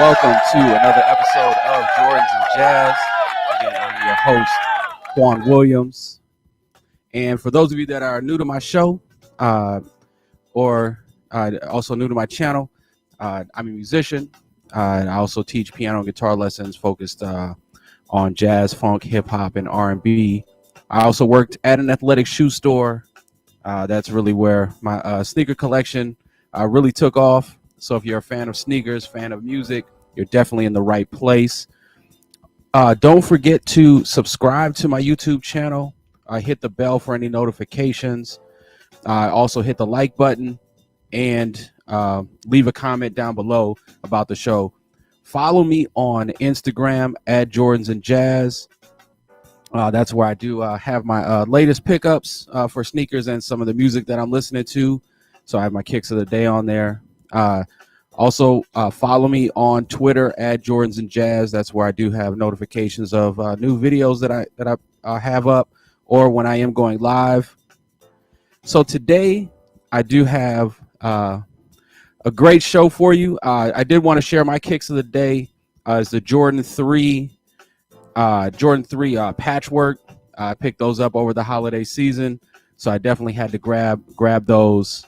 welcome to another episode of Jordans and Jazz. Again, I'm your host, Juan Williams. And for those of you that are new to my show, or also new to my channel, I'm a musician. I also teach piano and guitar lessons focused on jazz, funk, hip hop, and R&B. I also worked at an athletic shoe store. That's really where my sneaker collection really took off. So if you're a fan of sneakers, fan of music, you're definitely in the right place. Don't forget to subscribe to my YouTube channel. Hit the bell for any notifications. Also hit the like button and leave a comment down below about the show. Follow me on Instagram at Jordans and Jazz. That's where I do have my latest pickups for sneakers and some of the music that I'm listening to. So I have my kicks of the day on there. Also follow me on Twitter at Jordans and Jazz. That's where I do have notifications of new videos that I have up or when I am going live. So today I do have a great show for you. I did want to share my kicks of the day. Is the Jordan 3 patchwork. I picked those up over the holiday season, so I definitely had to grab those.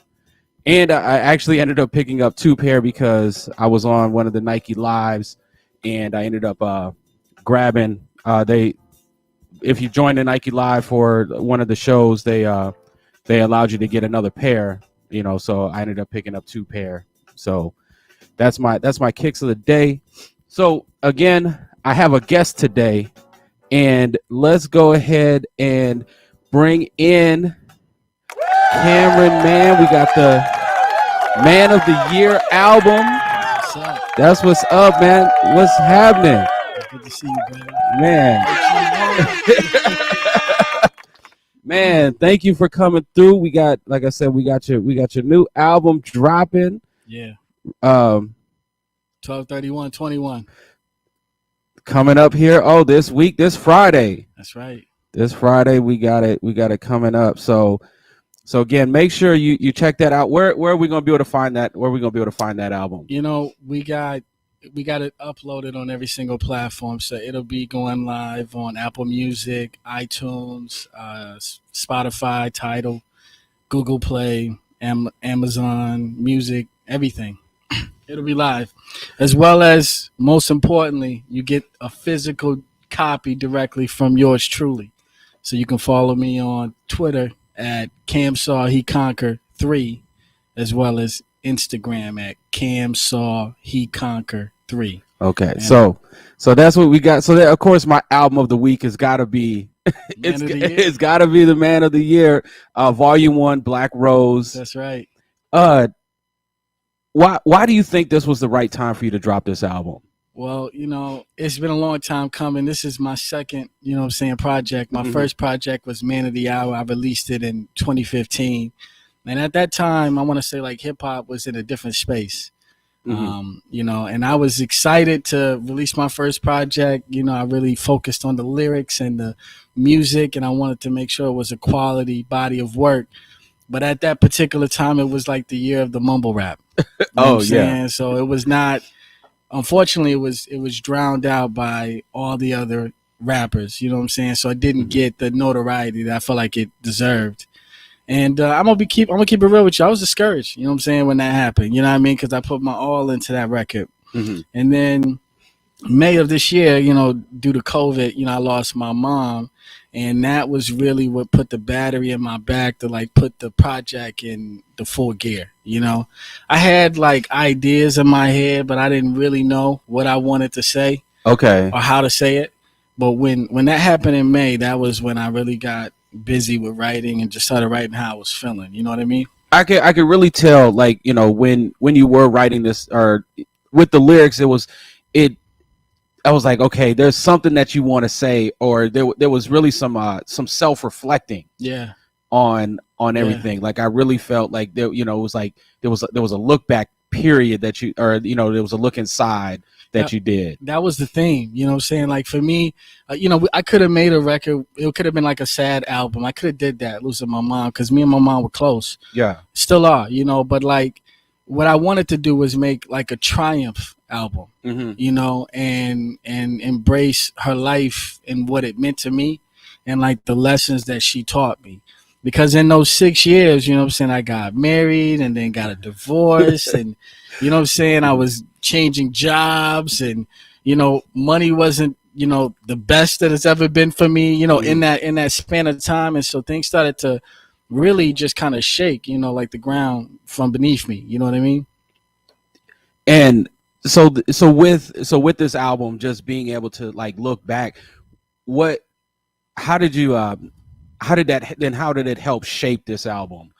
And I actually ended up picking up 2 pair because I was on one of the Nike Lives, and I ended up grabbing. If you join the Nike Live for one of the shows, they allowed you to get another pair. So I ended up picking up 2 pair. So that's my kicks of the day. So again, I have a guest today, and let's go ahead and bring in Cameron Mann. We got the Mann of the Year album. What's up? That's what's up, man. What's happening? Good to see you, brother. Man. Man, thank you for coming through. We got, like I said, we got your new album dropping. Yeah. 12/31/21. Coming up here. Oh, this Friday. That's right. This Friday we got it coming up. So again, make sure you check that out. Where are we gonna be able to find that? Where are we gonna be able to find that album? We got it uploaded on every single platform. So it'll be going live on Apple Music, iTunes, Spotify, Tidal, Google Play, Amazon Music, everything. It'll be live, as well as, most importantly, you get a physical copy directly from yours truly. So you can follow me on Twitter at CamSawHeConquer3, as well as Instagram at CamSawHeConquer3. Okay, so that's what we got. So that, of course, my album of the week has got to be it's got to be the Man of the Year, Volume 1, Black Rose. That's right. Why do you think this was the right time for you to drop this album? Well, it's been a long time coming. This is my second, project. My first project was Man of the Hour. I released it in 2015. And at that time, I want to say hip hop was in a different space. And I was excited to release my first project. I really focused on the lyrics and the music, and I wanted to make sure it was a quality body of work. But at that particular time, it was like the year of the mumble rap. So it was not. Unfortunately, it was drowned out by all the other rappers. You know what I'm saying? So I didn't get the notoriety that I felt like it deserved. And I'm gonna keep it real with you. I was discouraged. You know what I'm saying, when that happened. You know what I mean? Because I put my all into that record. And then May of this year, due to COVID, I lost my mom. And that was really what put the battery in my back to put the project in the full gear. I had ideas in my head, but I didn't really know what I wanted to say. Okay. Or how to say it. But when that happened in May, that was when I really got busy with writing and just started writing how I was feeling. You know what I mean? I could really tell, when you were writing this, or with the lyrics, I was like, okay, there's something that you want to say, or there was really some self-reflecting, on everything. I really felt like there, it was like there was a look back period that there was a look inside that you did. That was the theme, you know what I'm saying? For me, I could have made a record. It could have been a sad album. I could have did that, losing my mom, because me and my mom were close. Yeah. Still are, but what I wanted to do was make a triumph album, Mm-hmm. you know, and embrace her life and what it meant to me and like the lessons that she taught me. Because in those 6 years, you know what I'm saying, I got married and then got a divorce and you know what I'm saying, I was changing jobs and you know, money wasn't, you know, the best that it's ever been for me, you know, Mm-hmm. in that span of time. And so things started to really just kind of shake, you know, like the ground from beneath me. You know what I mean? And so with this album, just being able to like look back, what how did you how did it help shape this album?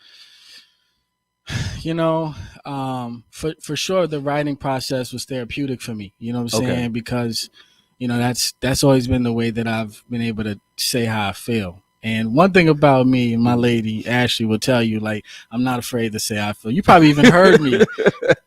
You know, for sure, the writing process was therapeutic for me. You know what I'm Okay. saying? Because, you know, that's always been the way that I've been able to say how I feel. And one thing about me, and my lady Ashley will tell you, like, I'm not afraid to say how I feel. You probably even heard me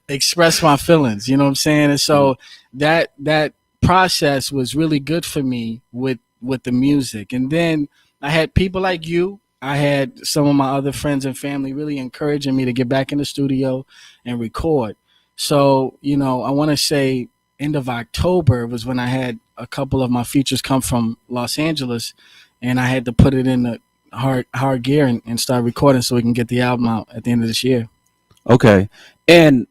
express my feelings. You know what I'm saying? And so that process was really good for me with the music. And then I had people like you. I had some of my other friends and family really encouraging me to get back in the studio and record. So, you know, I want to say end of October was when I had a couple of my features come from Los Angeles and I had to put it in the hard gear and start recording so we can get the album out at the end of this year. Okay. And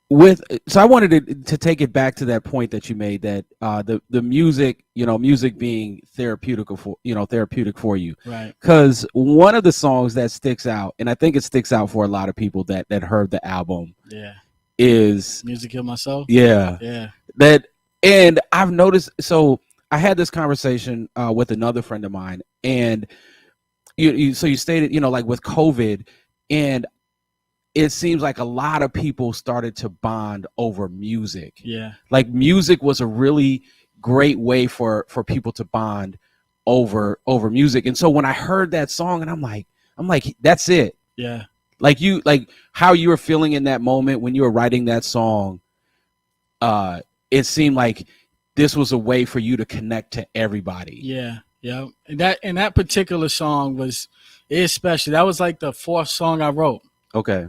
with so I wanted to take it back to that point that you made, that the music, you know, music being therapeutic for you, Right. because one of the songs that sticks out, and I think it sticks out for a lot of people that heard the album, Yeah. is Music Kill Myself. yeah, Yeah. that. And I've noticed, so I had this conversation with another friend of mine, and you stated, you know, like with COVID, and it seems like a lot of people started to bond over music. Yeah. Like music was a really great way for people to bond over music. And so when I heard that song, and I'm like, that's it. Yeah. Like how you were feeling in that moment when you were writing that song, it seemed like this was a way for you to connect to everybody. Yeah. Yeah. And that particular song is special. That was like the fourth song I wrote. Okay.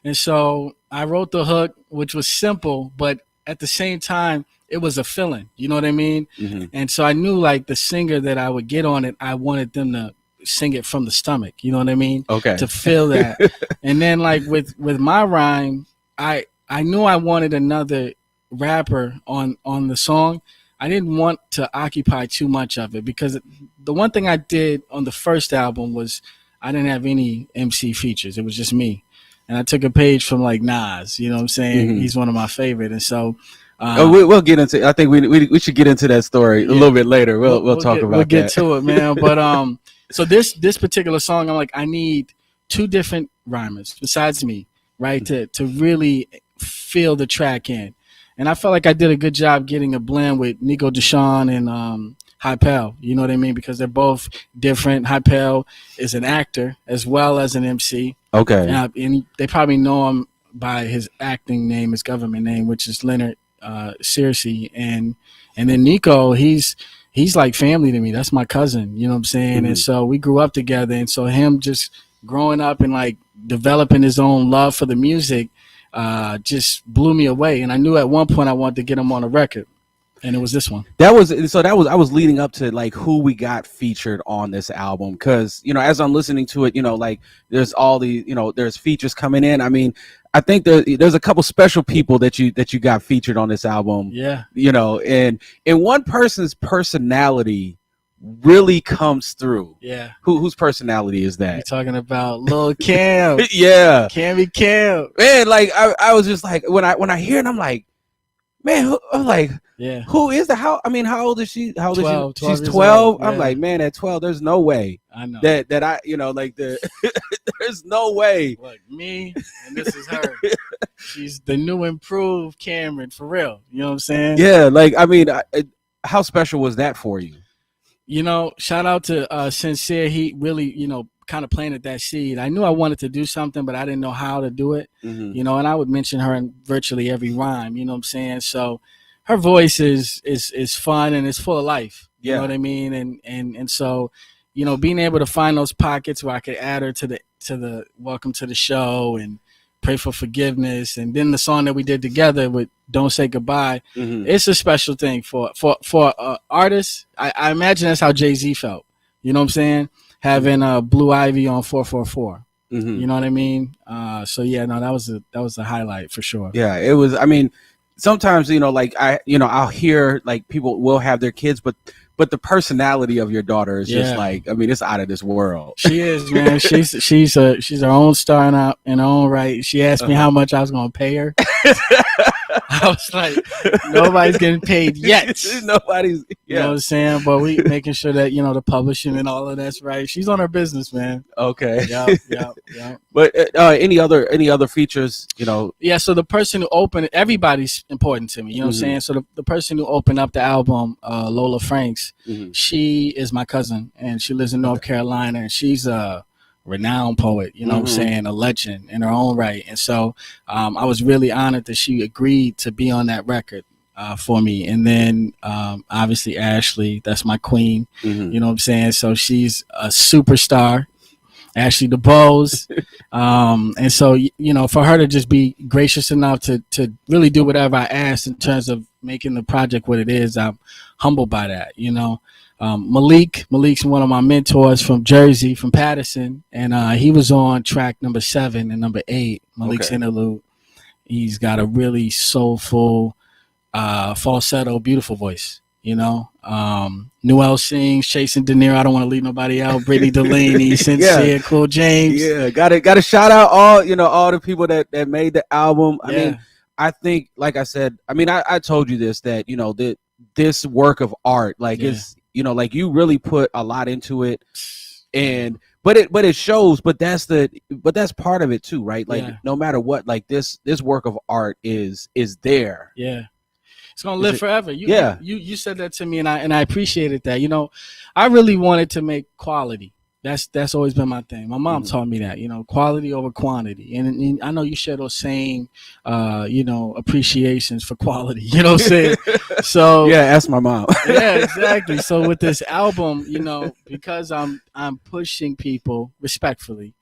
And so I wrote the hook, which was simple, but at the same time, it was a feeling. You know what I mean? Mm-hmm. And so I knew like the singer that I would get on it, I wanted them to sing it from the stomach. You know what I mean? Okay. To feel that. And then like with my rhyme, I knew I wanted another rapper on the song. I didn't want to occupy too much of it because the one thing I did on the first album was I didn't have any MC features. It was just me. And I took a page from like Nas, you know what I'm saying? Mm-hmm. He's one of my favorite. And so we'll get into, I think we should get into that story a little bit later. We'll talk about that. We'll get to it, man. But so this particular song, I'm like, I need two different rhymers besides me, right? To really feel the track in. And I felt like I did a good job getting a blend with Nico Deshawn and Hypel, you know what I mean? Because they're both different. Hypel is an actor as well as an MC. Okay. And they probably know him by his acting name, his government name, which is Leonard Searcy. And then Nico, he's like family to me. That's my cousin, you know what I'm saying? Mm-hmm. And so we grew up together. And so him just growing up and like developing his own love for the music just blew me away. And I knew at one point I wanted to get him on a record. And it was this one. I was leading up to like who we got featured on this album, because, you know, as I'm listening to it, you know, like there's all the, you know, there's features coming in. I mean, I think there's a couple special people that you got featured on this album. Yeah. You know, and one person's personality really comes through. Yeah. Whose personality is that? You're talking about Lil Cam. Yeah. Cammy Cam. Man, like I was just like, when I hear it, I'm like, man, I'm like, yeah, who is the how? I mean, how old is she? How old 12, is she? She's 12. 12. I'm like, man, at 12, there's no way. I know that I, you know, like there's no way. Look, me and this is her. She's the new improved Cameron, for real. You know what I'm saying? Yeah, like I mean, how special was that for you? You know, shout out to Sincere. He really, you know, kind of planted that seed. I knew I wanted to do something, but I didn't know how to do it. Mm-hmm. You know, and I would mention her in virtually every rhyme. You know what I'm saying? So her voice is fun and it's full of life. You know what I mean? And so, you know, being able to find those pockets where I could add her to the welcome to the show and Pray for Forgiveness, and then the song that we did together with Don't Say Goodbye. It's a special thing for artists. I imagine that's how Jay-Z felt. You know what I'm saying? Having Blue Ivy on 444. You know what I mean? So yeah, no, that was a highlight for sure. Yeah, it was. I mean, sometimes, you know, like I'll hear like people will have their kids, but the personality of your daughter is just like, I mean, it's out of this world. She is, man. she's her own star in her own right. She asked me how much I was going to pay her. I was like, nobody's getting paid yet. Nobody's. You know what I'm saying? But we making sure that, you know, the publishing and all of that's right. She's on her business, man. Okay. Yeah. But any other features, you know? Yeah. So the person who opened it, everybody's important to me. You know what I'm saying? So the person who opened up the album, Lola Franks, she is my cousin, and she lives in North Carolina, and she's a renowned poet, you know what I'm saying, a legend in her own right. And so I was really honored that she agreed to be on that record for me. And then obviously Ashley, that's my queen, you know what I'm saying? So she's a superstar, Ashley DeBose. And so, you know, for her to just be gracious enough to really do whatever I asked in terms of making the project what it is, I'm humbled by that, you know. Malik's one of my mentors from Jersey, from Patterson, and he was on track number 7 and number 8, Malik's Interlude. He's got a really soulful, falsetto, beautiful voice, you know. Noel sings, Chasing De Niro, I Don't Want to Leave Nobody Out, Brittany Delaney, Sincere, Cool James. Yeah, gotta shout out all the people that made the album. I mean, I think, like I said, I mean, I told you this, that, you know, this work of art, like it's, you know, like you really put a lot into it, and but it shows. But that's part of it too, right? Like no matter what, like this work of art is there. Yeah, it's gonna live forever. You said that to me, and I appreciated that. You know, I really wanted to make quality. That's always been my thing. My mom taught me that, you know, quality over quantity. And I know you share those same, you know, appreciations for quality, you know what I'm saying? So yeah, ask my mom. Yeah, exactly. So with this album, you know, because I'm pushing people respectfully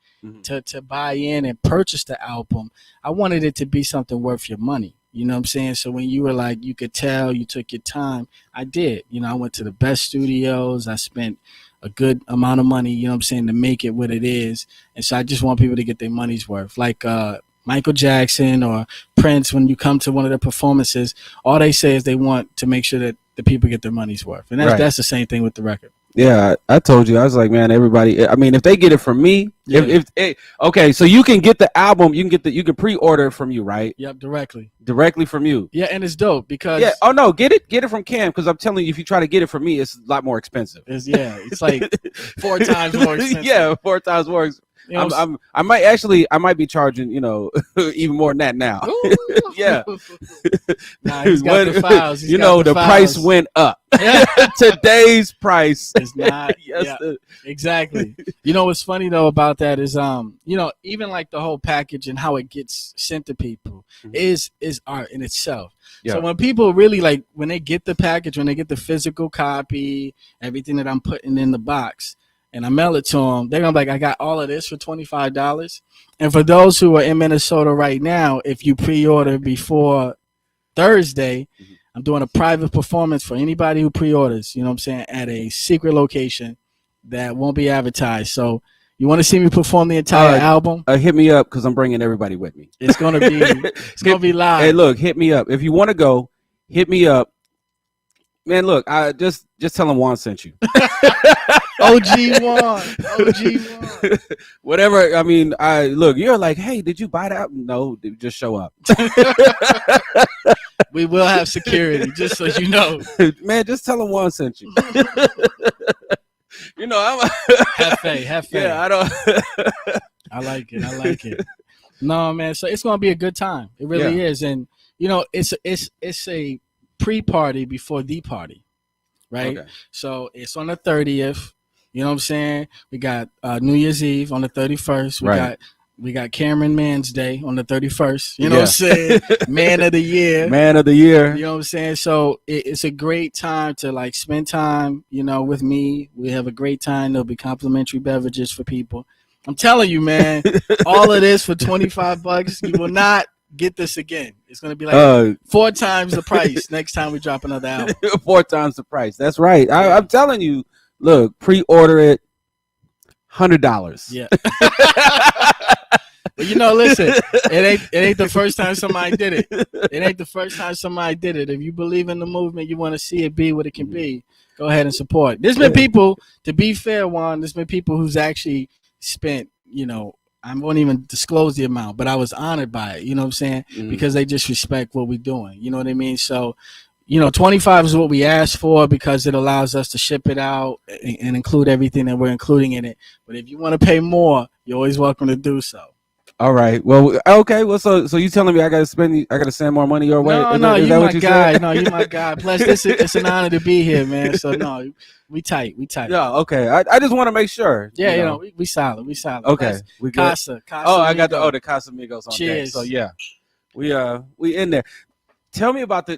to buy in and purchase the album, I wanted it to be something worth your money. You know what I'm saying? So when you were like, you could tell you took your time, I did. You know, I went to the best studios. I spent a good amount of money, you know what I'm saying, to make it what it is. And so I just want people to get their money's worth. Like Michael Jackson or Prince, when you come to one of their performances, all they say is they want to make sure that the people get their money's worth. And that's the same thing with the record. Yeah, I told you, I was like, man, everybody, I mean, if they get it from me, okay, so you can get the album, you can pre-order it from you, right? Yep, directly from you. Yeah, and it's dope because get it from Cam, because I'm telling you, if you try to get it from me, it's a lot more expensive. It's like 4 times more expensive. Yeah, 4 times more expensive. You know, I might be charging, you know, even more than that now. Yeah. Nah, he's got the files. You know, the price went up. Today's price is not. Exactly. You know what's funny though about that is, you know, even like the whole package and how it gets sent to people is art in itself. Yeah. So when people really like, when they get the package, when they get the physical copy, everything that I'm putting in the box, and I mail it to them, they're going to be like, I got all of this for $25. And for those who are in Minnesota right now, if you pre-order before Thursday, I'm doing a private performance for anybody who pre-orders, you know what I'm saying, at a secret location that won't be advertised. So you want to see me perform the entire album? Hit me up, because I'm bringing everybody with me. It's going to be live. Hey, look, hit me up. If you want to go, hit me up. Man, look, I just tell them Juan sent you. OG Juan. Whatever. I mean, look, you're like, hey, did you buy that? No, just show up. We will have security, just so you know. Man, just tell them Juan sent you. You know, I'm have faith. Yeah, I like it. No, man. So it's gonna be a good time. It really is, and you know, it's a pre-party before the party, right? Okay. So it's on the 30th. You know what I'm saying? We got New Year's Eve on the 31st. We got Cameron Mann's Day on the 31st. You know what I'm saying? Man of the Year. Man of the Year. You know what I'm saying? So it's a great time to like spend time, you know, with me. We have a great time. There'll be complimentary beverages for people. I'm telling you, man, all of this for $25. You will not get this again. It's going to be like 4 times the price next time we drop another album. 4 times the price. That's right. I'm telling you, look, pre-order it, $100. Yeah. But listen, it ain't the first time somebody did it. It ain't the first time somebody did it. If you believe in the movement, you want to see it be what it can be, go ahead and support. There's been people, to be fair, Juan, there's been people who's actually spent, I won't even disclose the amount, but I was honored by it, you know what I'm saying? Mm-hmm. Because they just respect what we're doing, you know what I mean? So, 25 is what we asked for because it allows us to ship it out and include everything that we're including in it. But if you want to pay more, you're always welcome to do so. All right. Well, okay. Well, so you telling me I got to send more money your way? No, you my guy. No, you my guy. Plus, it's an honor to be here, man. So no, we tight. Yeah. Okay. I just want to make sure. Yeah. We solid. Okay. We good. Casa. Oh, I got the Casamigos on Cheers. deck. So yeah, we in there. Tell me about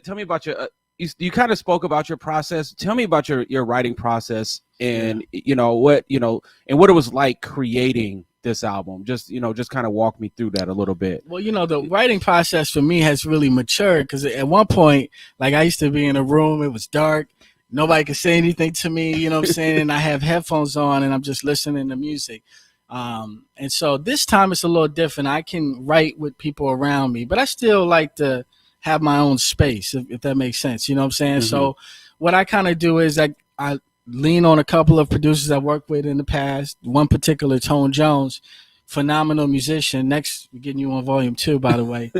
your. You kind of spoke about your process. Tell me about your writing process and what and what it was like creating this album. Just kind of walk me through that a little bit. Well, the writing process for me has really matured because at one point, like I used to be in a room, it was dark, nobody could say anything to me, you know what I'm saying? And I have headphones on and I'm just listening to music. And so this time it's a little different. I can write with people around me, but I still like to have my own space, if that makes sense. You know what I'm saying? Mm-hmm. So what I kind of do is I lean on a couple of producers I worked with in the past. One particular, Tone Jones, phenomenal musician. Next, we're getting you on volume 2, by the way.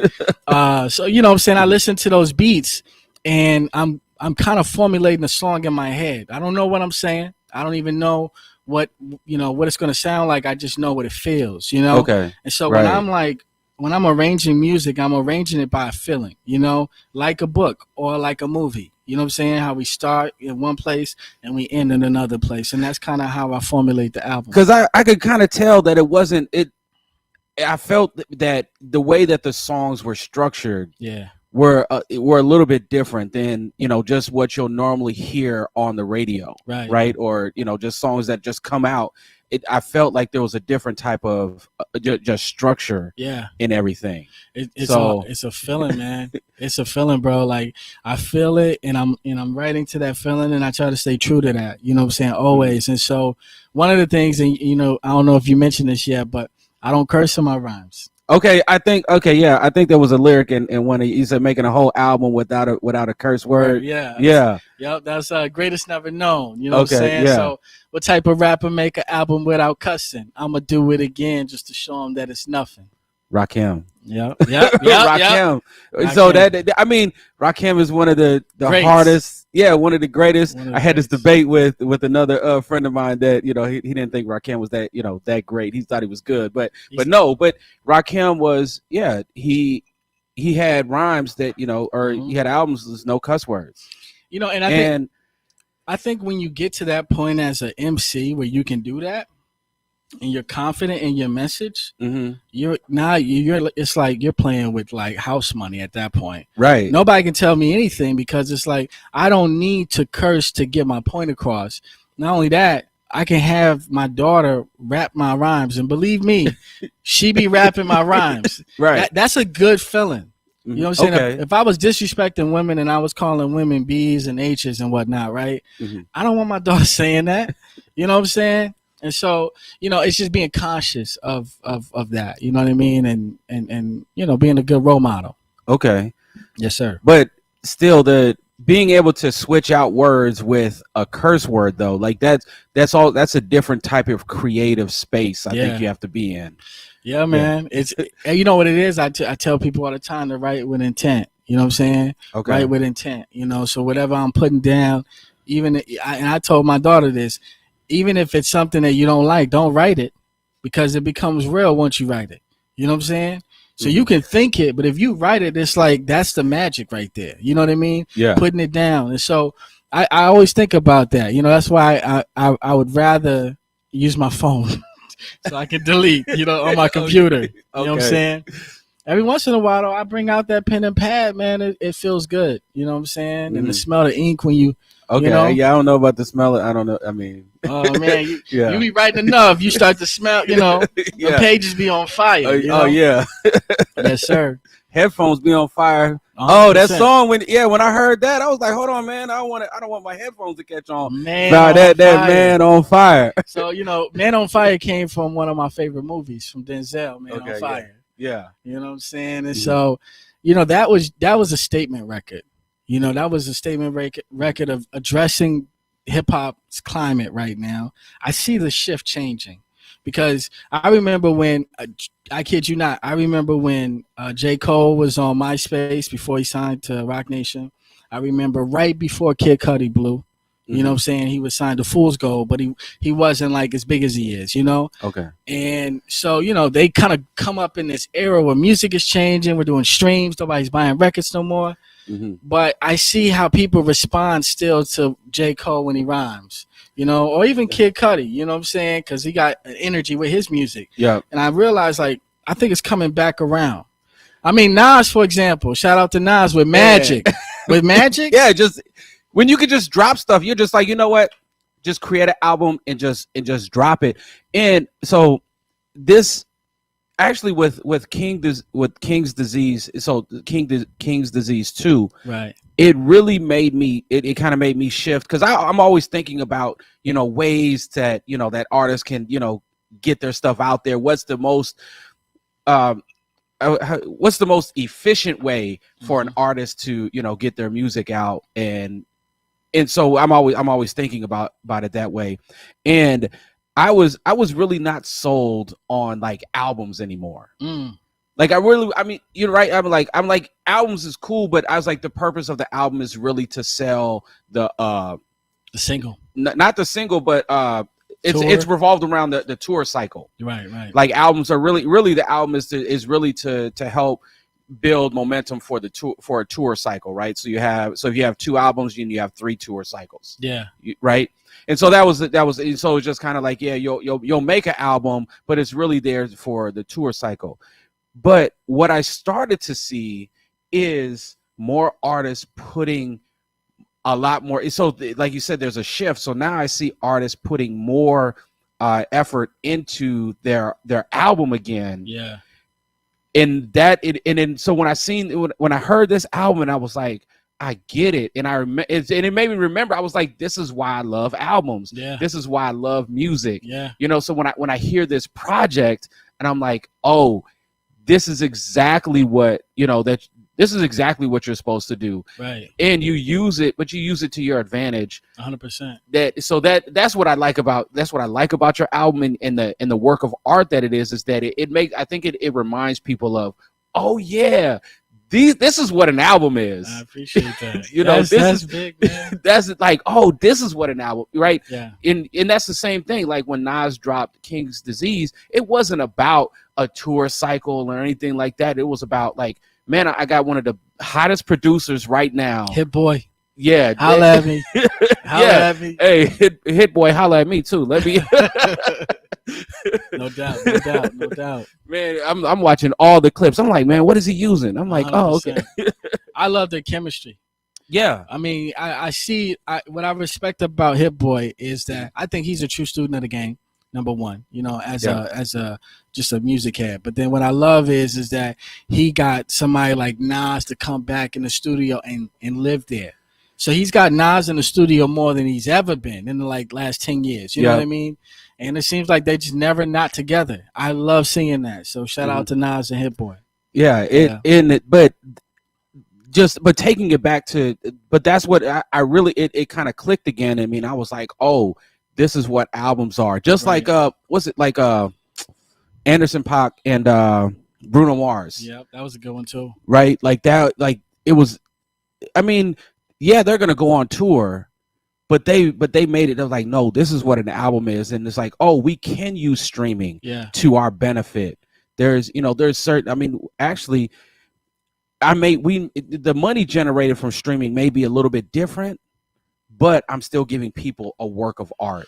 So you know what I'm saying? I listen to those beats and I'm kind of formulating a song in my head. I don't know what I'm saying. I don't even know what it's going to sound like. I just know what it feels, Okay. And so when I'm arranging music, I'm arranging it by a feeling, like a book or like a movie. You know what I'm saying? How we start in one place and we end in another place. And that's kind of how I formulate the album. Because I could kind of tell that it wasn't it. I felt that the way that the songs were structured were a little bit different than, just what you'll normally hear on the radio. Right. Or, just songs that just come out. I felt like there was a different type of just structure in everything. It's a feeling, man. It's a feeling, bro. Like I feel it and I'm writing to that feeling and I try to stay true to that. You know what I'm saying? Always. And so one of the things, and I don't know if you mentioned this yet, but I don't curse in my rhymes. Okay, I think there was a lyric in one of you said making a whole album without a curse word. Yeah. Yep, that's Greatest Never Known. You know what I'm saying? Yeah. So what type of rapper make an album without cussing? I'ma do it again just to show them that it's nothing. Rakim. Yep. Rakim. So Rakim is one of the hardest. Yeah, one of the greatest. I had this debate with another friend of mine that he didn't think Rakim was that that great. He thought he was good, but Rakim was he had rhymes that he had albums with no cuss words. And I think when you get to that point as an MC where you can do that and you're confident in your message, it's like you're playing with like house money at that point. Right. Nobody can tell me anything because it's like I don't need to curse to get my point across. Not only that, I can have my daughter rap my rhymes, and believe me, she be rapping my rhymes. Right. That's a good feeling. You know what I'm saying? Okay. If I was disrespecting women and I was calling women B's and H's and whatnot, right? Mm-hmm. I don't want my daughter saying that. You know what I'm saying? And so, it's just being conscious of that. You know what I mean? And being a good role model. Okay. Yes, sir. But still, the being able to switch out words with a curse word, though, like that's a different type of creative space. I think you have to be in. Yeah, man. It's you know what it is. I tell people all the time to write with intent. You know what I'm saying? Okay. Write with intent. So whatever I'm putting down, and I told my daughter this, even if it's something that you don't like, don't write it because it becomes real once you write it. You know what I'm saying? So you can think it, but if you write it, it's like that's the magic right there. You know what I mean? Yeah. Putting it down. And so I always think about that. That's why I would rather use my phone. So I can delete, on my computer. Okay. You know what I'm saying? Every once in a while, though, I bring out that pen and pad, man. It feels good. You know what I'm saying? Mm-hmm. And the smell of ink when you Okay, You know? yeah, I don't know about the smell. I don't know. I mean, oh man, you yeah, be writing enough, you start to smell. The yeah. pages be on fire. Oh yeah, Yes, sir. headphones be on fire. Oh, that 100%. song when I heard that, I was like, hold on, man, I don't want my headphones to catch on. Man on that fire. Man on fire. So Man on Fire came from one of my favorite movies from Denzel, Man on Okay, Fire. yeah. You know what I'm saying? And Mhm. so, that was a statement record. That was a statement record of addressing hip hop's climate right now. I see the shift changing because I remember when I kid you not, I remember when J. Cole was on MySpace before he signed to Roc Nation. I remember right before Kid Cudi blew. You know what I'm saying? He was signed to Fool's Gold, but he wasn't like as big as he is, Okay. And so, they kind of come up in this era where music is changing. We're doing streams. Nobody's buying records no more. Mm-hmm. But I see how people respond still to J. Cole when he rhymes, or even Kid Cudi, you know what I'm saying? Because he got an energy with his music. Yeah. And I realized, I think it's coming back around. I mean, Nas, for example, shout out to Nas with Magic. With Magic? Yeah, just when you could just drop stuff, you're just like, you know what? Just create an album and just drop it. And so this actually with King's Disease, so King's Disease 2, right? It really made me it kind of made me shift because I'm always thinking about ways that that artists can get their stuff out there. What's the most efficient way for an artist to get their music out, and so I'm always thinking about it that way. And I was really not sold on like albums anymore. Like I mean, you're right. I'm like albums is cool, but I was like, the purpose of the album is really to sell the single, not the single, but it's revolved around the tour cycle. Right. Like albums are really the album is really to help build momentum for a tour cycle, right? So if you have 2 albums, you have 3 tour cycles. Yeah. Right. And so that was so it's just kind of like, yeah, you'll make an album, but it's really there for the tour cycle. But what I started to see is more artists putting a lot more. So like you said, there's a shift. So now I see artists putting more effort into their album again. Yeah. And so when I heard this album, and I was like, I get it. And it made me remember, I was like, this is why I love albums. Yeah. This is why I love music. Yeah. So when I hear this project, and I'm like, oh, this is exactly what this is exactly what you're supposed to do. Right. And you use it to your advantage. 100%. That's what I like about your album and the work of art that it is that it reminds people of, oh yeah, this is what an album is. I appreciate that. That's big, man. That's like, oh, this is what an album, right? Yeah. And that's the same thing. Like when Nas dropped King's Disease, it wasn't about a tour cycle or anything like that. It was about like, man, I got one of the hottest producers right now. Hit Boy. Yeah. Holla at me. Holla at me. Hey, Hit Boy, holla at me too. Let me. No doubt. Man, I'm watching all the clips. I'm like, man, what is he using? I'm like, 100%. Oh, okay. I love their chemistry. Yeah. I mean, I see what I respect about Hit Boy is that I think he's a true student of the game. Number one, as a just a music head. But then what I love is that he got somebody like Nas to come back in the studio and live there. So he's got Nas in the studio more than he's ever been in the last 10 years. You know what I mean? And it seems like they just never not together. I love seeing that. So shout out to Nas and Hit Boy. Yeah, but taking it back to, but that's what I really, it kind of clicked again. I mean, I was like, oh, this is what albums are. Just right. Like, was it like Anderson .Paak and Bruno Mars? Yep, that was a good one too. Right? Like that, like it was, I mean, yeah, they're going to go on tour, but they made it, they're like, no, this is what an album is. And it's like, oh, we can use streaming to our benefit. There's certain, I mean, actually, the money generated from streaming may be a little bit different, but I'm still giving people a work of art.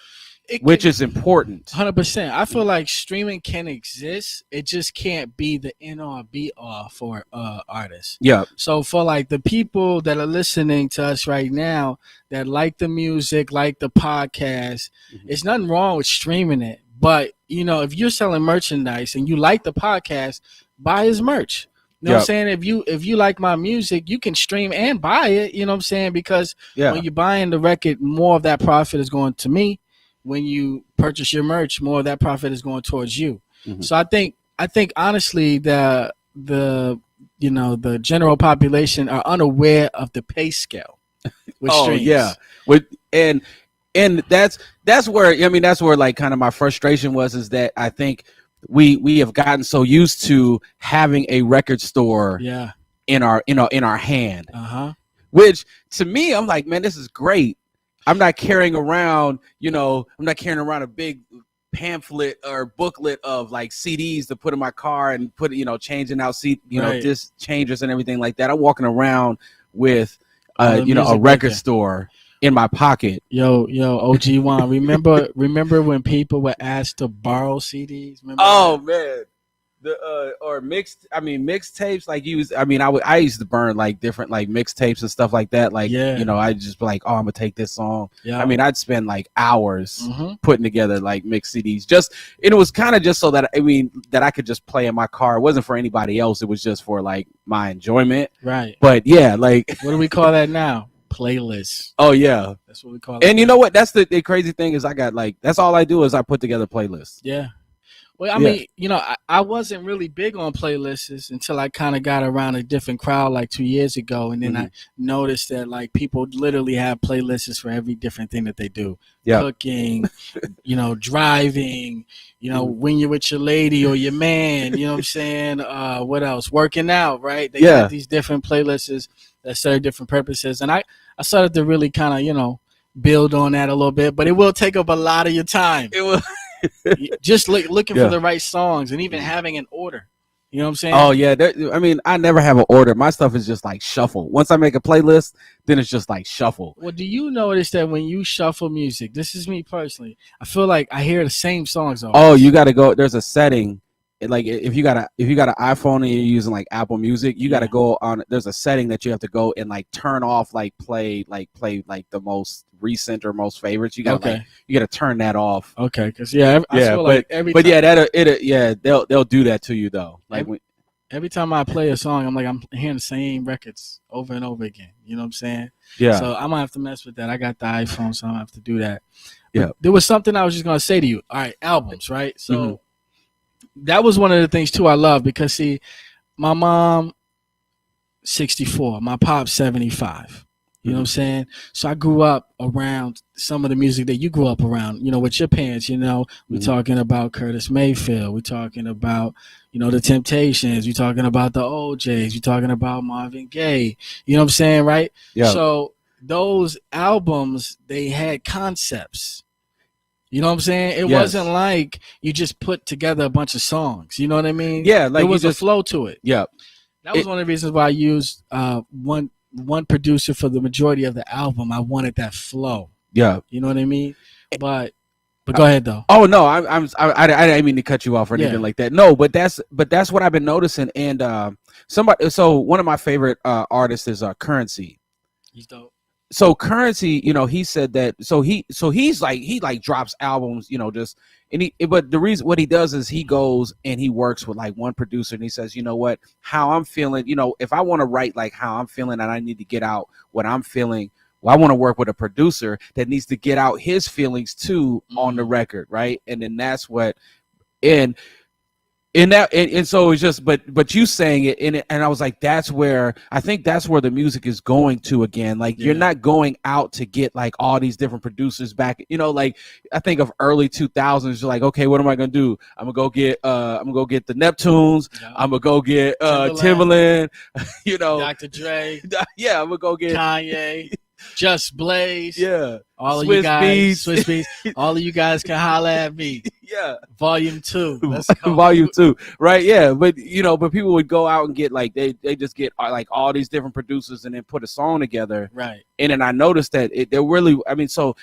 which is important. 100%. I feel like streaming can exist. It just can't be the end all be all for artists. Yeah. So for like the people that are listening to us right now that like the music, like the podcast, it's nothing wrong with streaming it. But you know, if you're selling merchandise and you like the podcast, buy his merch. You know what I'm saying? If you like my music, you can stream and buy it. You know what I'm saying? Because when you're buying the record, more of that profit is going to me. When you purchase your merch, more of that profit is going towards you. So I think honestly the you know the general population are unaware of the pay scale with streams. Yeah, with and that's where that's where like kind of my frustration was, is that I think we have gotten so used to having a record store in our hand, which to me I'm like, man, this is great. I'm not carrying around, a big pamphlet or booklet of like CDs to put in my car and put, changing out disc changers and everything like that. I'm walking around with, a record store in my pocket. Yo, OG Juan, remember when people were asked to borrow CDs? Remember that? Man. Mixtapes, like I used to burn like different like mixtapes and stuff like that, like I just be like, oh, I'm gonna take this song. I'd spend like hours putting together like mixed CDs, and it was kind of just so that that I could just play in my car. It wasn't for anybody else, it was just for like my enjoyment, right? But yeah, like what do we call that now? Playlists. Oh yeah, that's what we call it. And you know what, that's the crazy thing is I got like, that's all I do is I put together playlists. Well, I mean, I wasn't really big on playlists until I kind of got around a different crowd like 2 years ago. And then I noticed that like people literally have playlists for every different thing that they do. Cooking, driving, when you're with your lady or your man, you know what I'm saying? What else? Working out, right? They got these different playlists that serve different purposes. And I started to really kind of, build on that a little bit, but it will take up a lot of your time. It will. Just looking for the right songs and even having an order. You know what I'm saying? Oh yeah, I never have an order. My stuff is just like shuffle. Once I make a playlist, then it's just like shuffle. Well, do you notice that when you shuffle music, this is me personally, I feel like I hear the same songs always. Oh, you got to go. There's a setting. Like if you got an iPhone and you're using like Apple Music, you got to go on. There's a setting that you have to go and like turn off, like play like the most recent or most favorites. You got to you got to turn that off. Okay, because I feel like every time, they'll do that to you though. Like every time I play a song, I'm hearing the same records over and over again. You know what I'm saying? Yeah. So I'm gonna have to mess with that. I got the iPhone, so I'm gonna have to do that. Yeah. But there was something I was just gonna say to you. All right, albums, right? So. That was one of the things too I love, because see, my mom 64, my pop 75. You know what I'm saying? So I grew up around some of the music that you grew up around, with your parents, we're talking about Curtis Mayfield, we're talking about, the Temptations, we're talking about the OJs, we're talking about Marvin Gaye, you know what I'm saying, right? Yeah. So those albums, they had concepts. You know what I'm saying? It wasn't like you just put together a bunch of songs. You know what I mean? Yeah, like there was a flow to it. Yeah, that was one of the reasons why I used one producer for the majority of the album. I wanted that flow. Yeah, you know what I mean. But go ahead though. Oh no, I didn't mean to cut you off or anything like that. No, but that's what I've been noticing. And so one of my favorite artists is Currency. He's dope. So Currency, he said that. So he's like, he like drops albums, but the reason what he does is he goes and he works with like one producer and he says, how I'm feeling, if I want to write like how I'm feeling and I need to get out what I'm feeling, well, I want to work with a producer that needs to get out his feelings too on the record, right? And then that's what, and so it's just, but you saying it in it, and I was like, I think that's where the music is going to again. Like you're not going out to get like all these different producers back. Like I think of early 2000s. You're like, okay, what am I gonna do? I'm gonna go get the Neptunes. I'm gonna go get Timbaland. Dr. Dre. Yeah, I'm gonna go get Kanye. Just Blaze. Yeah. All of you guys, Swiss Beats. All of you guys can holla at me. Yeah. Volume 2. Let's go. Volume 2. Right. Yeah. But but people would go out and get like they just get like all these different producers and then put a song together. Right. And then I noticed that they're really, so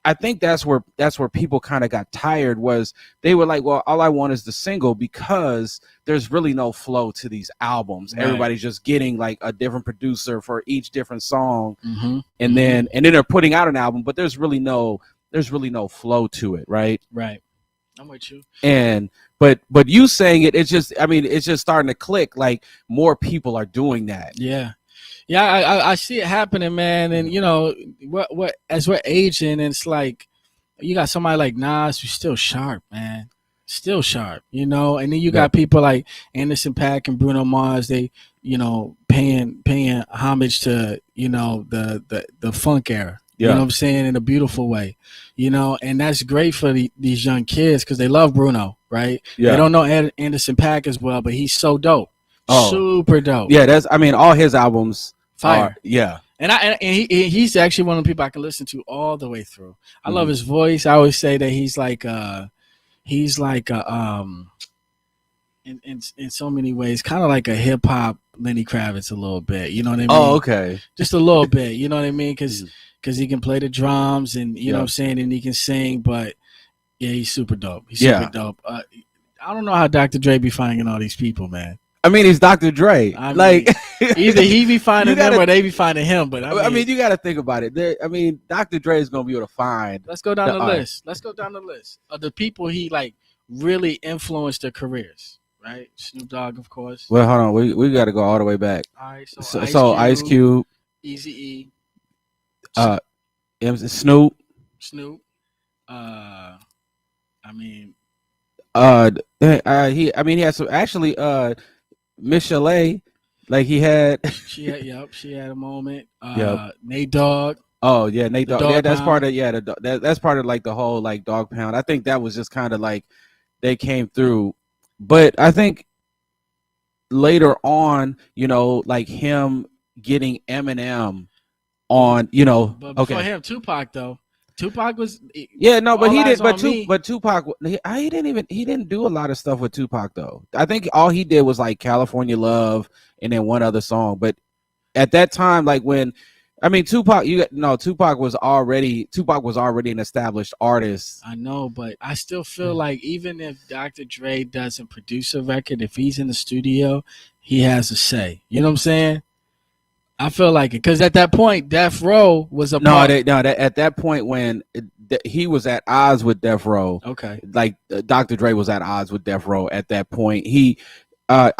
I think that's where people kind of got tired, was they were like, well, all I want is the single, because there's really no flow to these albums. Right. Everybody's just getting like a different producer for each different song, and then they're putting out an album, but there's really no flow to it, right? Right. I'm with you. And but you saying it's just starting to click. Like more people are doing that. Yeah. I see it happening, man. And what as we're aging, and it's like you got somebody like Nas who's still sharp, man. Still sharp, and then you got people like Anderson .Paak and Bruno Mars. They, paying homage to, the funk era. You know what I'm saying? In a beautiful way, and that's great for these young kids because they love Bruno, right? Yeah. They don't know Anderson .Paak as well, but he's so dope. Oh. Super dope. Yeah, all his albums fire. Yeah. And he's actually one of the people I can listen to all the way through. I love his voice. I always say that he's like in so many ways, kind of like a hip hop Lenny Kravitz a little bit. You know what I mean? Oh, okay. Just a little bit. You know what I mean? Because he can play the drums and you know what I'm saying, and he can sing. But yeah, he's super dope. He's super dope. I don't know how Dr. Dre be finding all these people, man. I mean, he's Dr. Dre. Either he be finding them or they be finding him. But I mean, you got to think about it. Dr. Dre is going to be able to find. Let's go down the list. Let's go down the list of the people he like really influenced their careers. Right, Snoop Dogg, of course. Well, hold on, we got to go all the way back. All right, so Ice Cube, Eazy-E, Snoop. He had some actually. Miss Chalet, like he had. she had a moment. Nate Dogg. Oh yeah, Nate Dogg. Yeah, that's Pound. part of that's part of like the whole like Dog Pound. I think that was just kind of like they came through, but I think later on, like him getting Eminem on, But before him, Tupac though. Tupac was but he did. But Tupac, he didn't do a lot of stuff with Tupac though. I think all he did was like California Love and then one other song. But at that time, like Tupac was already an established artist. I know, but I still feel like even if Dr. Dre doesn't produce a record, if he's in the studio, he has a say. You know what I'm saying? I feel like it because at that point, Death Row was at that point when he was at odds with Death Row. Okay, like Dr. Dre was at odds with Death Row at that point. He, I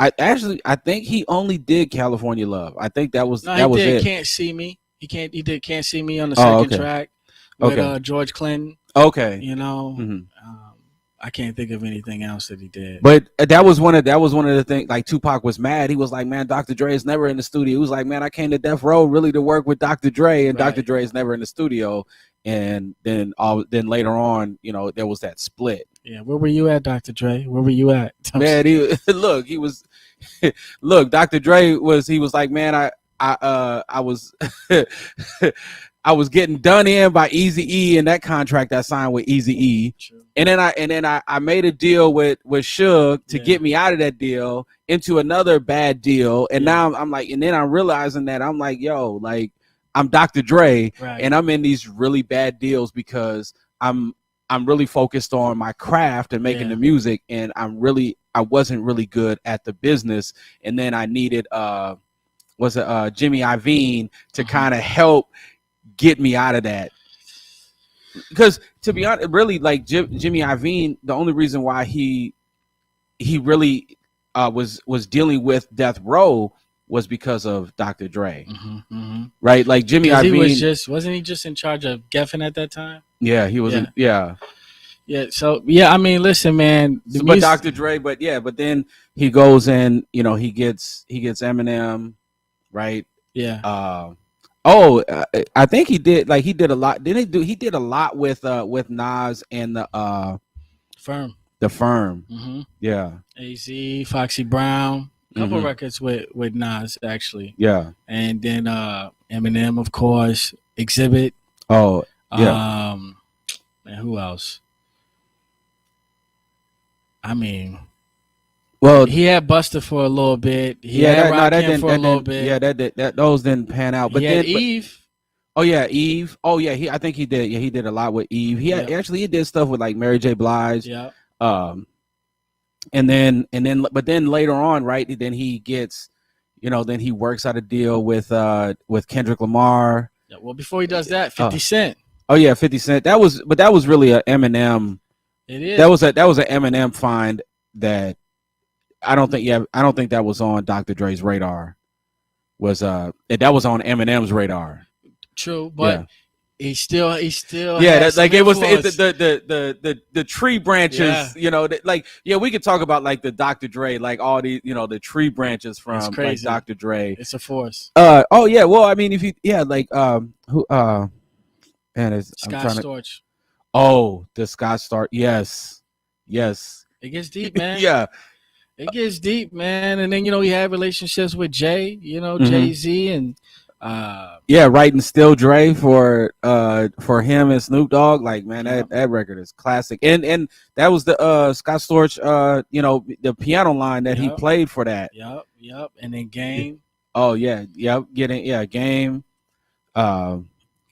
think he only did California Love. I think that was it. Can't See Me. He did Can't See Me on the second track with George Clinton. Okay, I can't think of anything else that he did. But that was one of the things. Like Tupac was mad. He was like, "Man, Dr. Dre is never in the studio." He was like, "Man, I came to Death Row really to work with Dr. Dre, and Dr. Dre is never in the studio." And then later on, there was that split. Yeah, where were you at, Dr. Dre? Where were you at? Man, Dr. Dre was like, "Man, I was." I was getting done in by Eazy-E in that contract I signed with Eazy-E. And then I made a deal with Suge to get me out of that deal into another bad deal. And now I'm like, and then I'm realizing that I'm like, yo, like I'm Dr. Dre and I'm in these really bad deals because I'm really focused on my craft and making the music, and I wasn't really good at the business. And then I needed Jimmy Iovine to kind of help get me out of that, because to be honest, really, like Jimmy Iovine, the only reason why he really was dealing with Death Row was because of Dr. Dre, right? Like Jimmy Iovine wasn't he just in charge of Geffen at that time? Yeah, he was. Yeah. So I mean, listen, man. But Dr. Dre, but then he goes and he gets Eminem, right? Yeah. I think he did a lot. Didn't he did a lot with Nas and the Firm. The Firm. Yeah. AZ, Foxy Brown, couple records with Nas actually. Yeah. And then Eminem, of course, Exhibit. Oh, yeah. And who else? I mean, well, he had Buster for a little bit. He had Rakim for a little bit. Yeah, that those didn't pan out. But he then had Eve. Oh yeah, Eve. Oh yeah, I think he did. Yeah, he did a lot with Eve. He did stuff with like Mary J. Blige. Yeah. And then later on, right? Then he gets, then he works out a deal with Kendrick Lamar. Yeah. Well, before he does that, 50 Cent. Oh yeah, 50 Cent. That was really a Eminem. It is. That was an Eminem find that I don't think that was on Dr. Dre's radar. That was on Eminem's radar. True, but he still that's like it was the tree branches. Yeah. We could talk about like the Dr. Dre, like all the the tree branches from like Dr. Dre. It's a force. Oh yeah, well I mean if you who man Scott Storch. Oh, the Scott Storch. Yes. It gets deep, man. Yeah. It gets deep, man. And then he had relationships with Jay, Jay-Z and writing Still Dre for him and Snoop Dogg. Like, man, that record is classic. And that was the Scott Storch the piano line that he played for that. Yep. And then Game. Oh yeah, Game.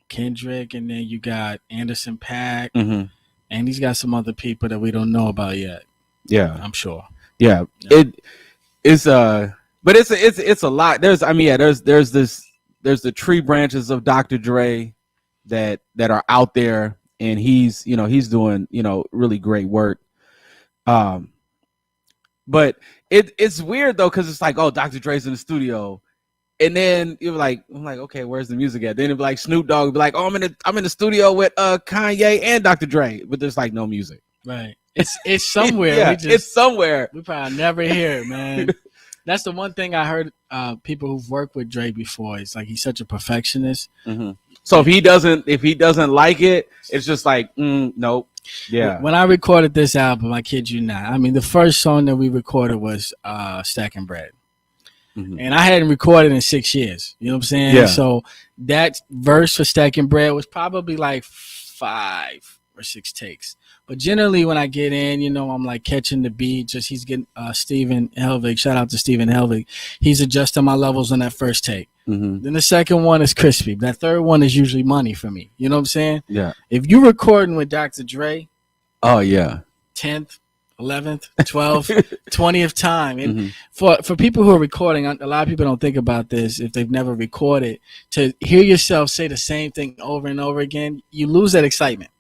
Kendrick, and then you got Anderson .Paak, and he's got some other people that we don't know about yet. Yeah, I'm sure. Yeah. It's but it's a lot. There's the tree branches of Dr. Dre that are out there, and he's doing really great work. But it's weird though, because it's like, oh, Dr. Dre's in the studio. And then I'm like, okay, where's the music at? Then it'd be like Snoop Dogg would be like, oh, I'm in the studio with Kanye and Dr. Dre, but there's like no music. Right. It's somewhere. Yeah, it's somewhere. We probably never hear it, man. That's the one thing I heard people who've worked with Dre before. It's like he's such a perfectionist. Mm-hmm. So if he doesn't like it, it's just like, nope. Yeah. When I recorded this album, I kid you not. I mean, the first song that we recorded was Stacking Bread. Mm-hmm. And I hadn't recorded in 6 years. You know what I'm saying? Yeah. So that verse for Stacking Bread was probably like 5 or 6 takes. But generally when I get in, I'm like catching the beat. He's getting Stephen Helvig. Shout out to Stephen Helvig. He's adjusting my levels on that first take. Mm-hmm. Then the second one is crispy. That third one is usually money for me. You know what I'm saying? Yeah. If you're recording with Dr. Dre, oh yeah, 10th, 11th, 12th, 20th time. And for people who are recording, a lot of people don't think about this if they've never recorded. To hear yourself say the same thing over and over again, you lose that excitement.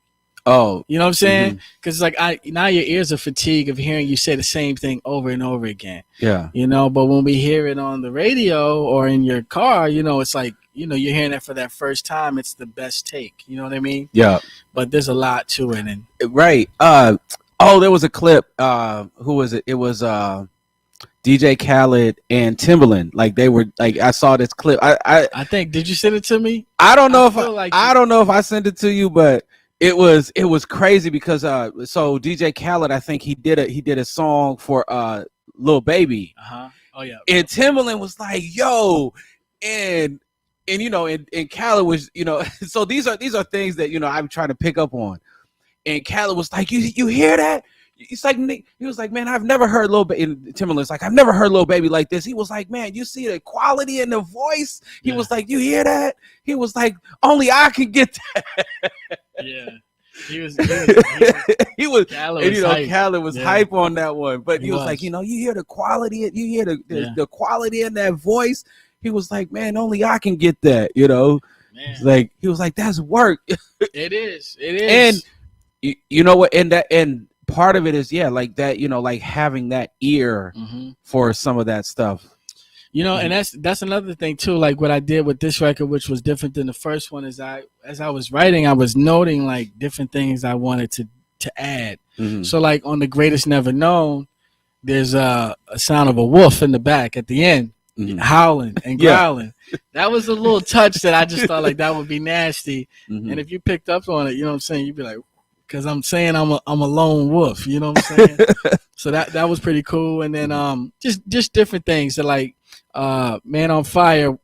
Oh, you know what I'm saying? Because it's like now your ears are fatigued of hearing you say the same thing over and over again. Yeah. But when we hear it on the radio or in your car, it's like, you're hearing that for that first time. It's the best take. You know what I mean? Yeah. But there's a lot to it. And right. There was a clip. Who was it? It was DJ Khaled and Timbaland. Like they were like, I saw this clip. I think, did you send it to me? I don't know I don't know if I sent it to you, but it was crazy because so DJ Khaled, I think he did a song for Lil Baby. Oh yeah. And Timbaland was like, yo, and Khaled was, so these are things that I'm trying to pick up on. And Khaled was like, you hear that? It's like, he was like, man, I've never heard Lil Baby. Timbaland's like, I've never heard Lil Baby like this. He was like, man, you see the quality in the voice? He was like, you hear that? He was like, only I can get that. Yeah. Khaled was hype on that one. But he was like, you hear the quality, you hear the quality in that voice. He was like, man, only I can get that, Man. Like, he was like, that's work. It is. And you know what? And part of it is, like that, like having that ear for some of that stuff. And that's another thing too. Like what I did with this record, which was different than the first one, is as I was writing, I was noting like different things I wanted to add. So like on The Greatest Never Known, there's a sound of a wolf in the back at the end, howling and growling. That was a little touch that I just thought like that would be nasty. And if you picked up on it, you know what I'm saying, you'd be like, because I'm saying I'm a lone wolf, you know what I'm saying? So that was pretty cool. And then just different things that like Man on Fire,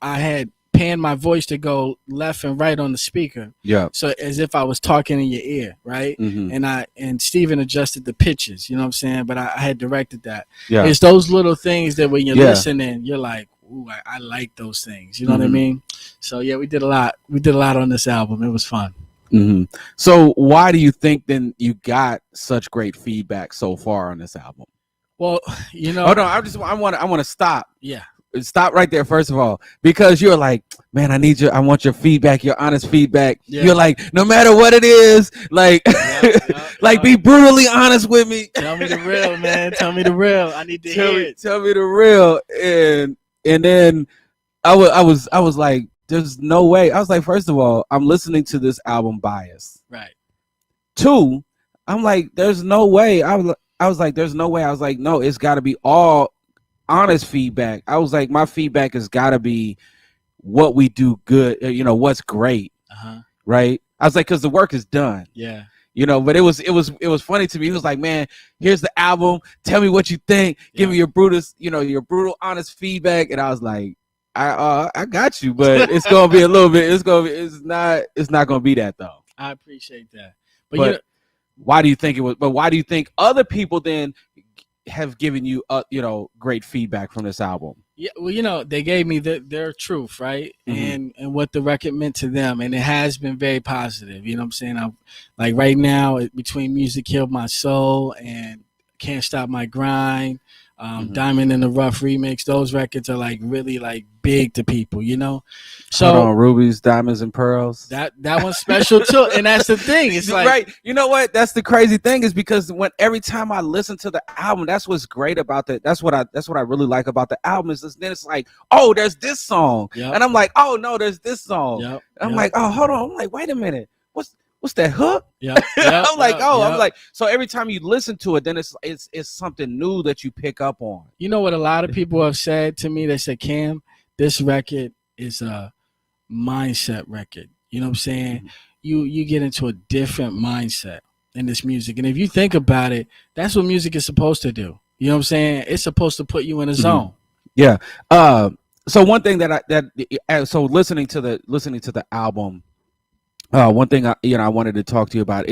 I had panned my voice to go left and right on the speaker. Yeah. So as if I was talking in your ear, right? And Steven adjusted the pitches, you know what I'm saying? But I had directed that. Yeah. It's those little things that when you're listening, you're like, ooh, I like those things. You know what I mean? So yeah, we did a lot. We did a lot on this album. It was fun. So why do you think then you got such great feedback so far on this album? Well, you know, oh no, I want to stop. Yeah. Stop right there, first of all, because you're like, man, I want your feedback, your honest feedback. Yeah. You're like, no matter what it is, like, be brutally honest with me. Tell me the real, man. Tell me the real. I need to hear it. Tell me the real. And then I was like, there's no way. I was like, first of all, I'm listening to this album biased. Right. 2, I'm like, there's no way. I was like, there's no way. I was like, no, it's got to be all honest feedback. I was like, my feedback has got to be what we do good, what's great. Right. I was like, because the work is done. Yeah. But it was funny to me. He was like, man, here's the album, tell me what you think, give me your brutal honest feedback. And I was like, I got you, but it's gonna be a little bit, it's not gonna be that though. I appreciate that. But why do you think it was, but why do you think other people then have given you great feedback from this album? Yeah, well, they gave me their truth, right? And what the record meant to them, and it has been very positive. You know what I'm saying? I'm like, right now, between Music Killed My Soul and Can't Stop My Grind, Diamond in the Rough remix, those records are like really like big to people, So hold on, Rubies, Diamonds, and Pearls. That one's special too, and that's the thing. It's like, right. You know what? That's the crazy thing, is because every time I listen to the album, that's what's great about that's what I really like about the album, is then it's like, oh, there's this song, and I'm like, oh no, there's this song. I'm like, oh, hold on. I'm like, wait a minute, what's that hook? I'm like, I'm like, so every time you listen to it, then it's something new that you pick up on. You know what a lot of people have said to me? They said, Cam, this record is a mindset record. You know what I'm saying? You get into a different mindset in this music. And if you think about it, that's what music is supposed to do. You know what I'm saying? It's supposed to put you in a zone. Yeah. So one thing so listening to the album, one thing I wanted to talk to you about,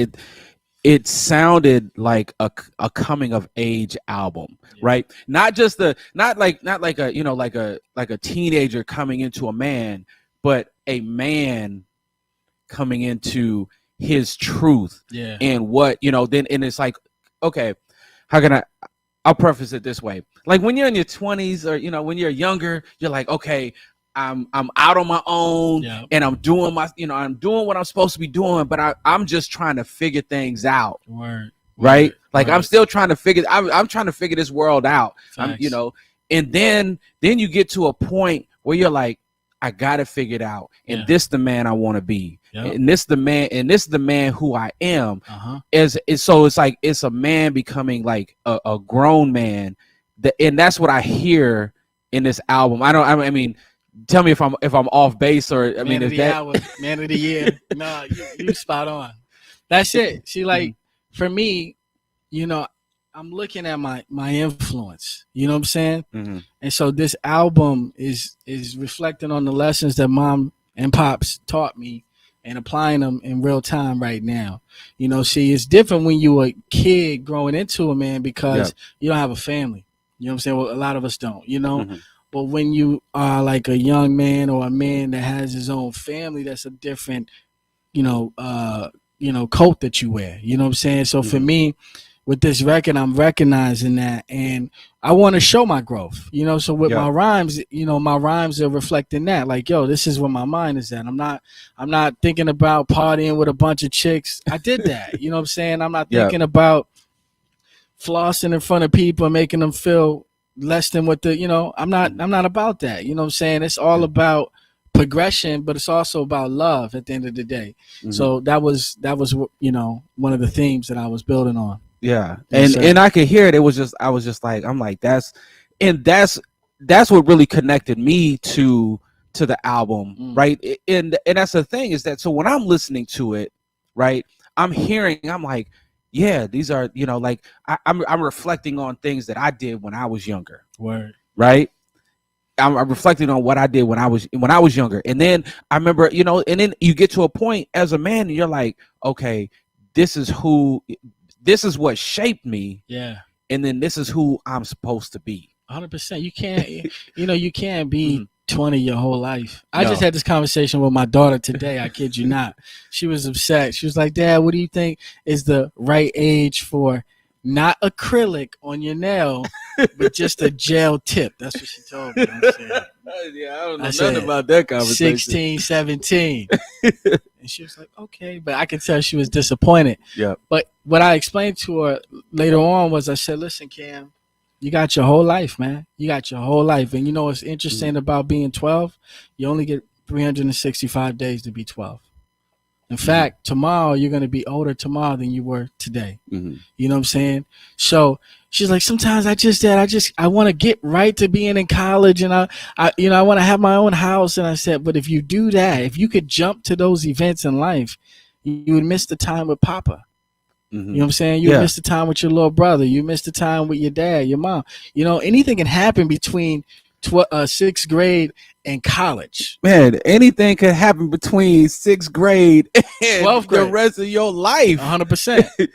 it sounded like a coming of age album, right? Not like a teenager coming into a man, but a man coming into his truth. And what, then, and it's like, okay, how can I'll preface it this way. Like when you're in your 20s, or when you're younger, you're like, okay, I'm out on my own, and I'm doing I'm doing what I'm supposed to be doing, but I'm just trying to figure things out. Right? Like I'm still trying to figure. I'm trying to figure this world out. And then you get to a point where you're like, I got it figured out, and this the man I want to be, and this the man who I am. So it's like it's a man becoming like a grown man, and that's what I hear in this album. I mean. Tell me if I'm off base, or Man of the Year. No, you spot on. That's it. See, like for me, I'm looking at my influence. You know what I'm saying? And so this album is reflecting on the lessons that mom and pops taught me, and applying them in real time right now. See, it's different when you a kid growing into a man, because you don't have a family. You know what I'm saying? Well, a lot of us don't. But when you are like a young man, or a man that has his own family, that's a different, coat that you wear. You know what I'm saying? So for me, with this record, I'm recognizing that, and I want to show my growth. So with my rhymes, my rhymes are reflecting that. Like, yo, this is where my mind is at. I'm not thinking about partying with a bunch of chicks. I did that. You know what I'm saying? I'm not thinking about flossing in front of people and making them feel less than what I'm not about that. You know what I'm saying? It's all about progression, but it's also about love at the end of the day. So that was one of the themes that I was building on. And I could hear it. I was just like, I'm like, that's what really connected me to the album, right? And that's the thing, is that, so when I'm listening to it, right, I'm like, yeah, these are, like I'm reflecting on things that I did when I was younger. Right? I'm reflecting on what I did when I was younger. And then I remember, and then you get to a point as a man, and you're like, okay, this is what shaped me. And then this is who I'm supposed to be. 100%. You can't, you can't be Mhm. 20 your whole life. I No. just had this conversation with my daughter today. I kid you not. She was upset. She was like, "Dad, what do you think is the right age for not acrylic on your nail, but just a gel tip?" That's what she told me. I said, Yeah, I don't know I nothing said, about that conversation. 16, 17. And she was like, "Okay," but I could tell she was disappointed. Yeah. But what I explained to her later on was, I said, "Listen, Cam, you got your whole life, man. You got your whole life. And you know what's interesting about being 12? You only get 365 days to be 12. In fact, tomorrow you're going to be older tomorrow than you were today. Mm-hmm. You know what I'm saying? So she's like, sometimes I want to get right to being in college, and I want to have my own house. And I said, but if you do that, if you could jump to those events in life, you would miss the time with Papa. Mm-hmm. You know what I'm saying? You miss the time with your little brother. You miss the time with your dad, your mom. Anything can happen between 6th grade and college. Man, anything could happen between 6th grade and 12th grade. the rest of your life. 100%.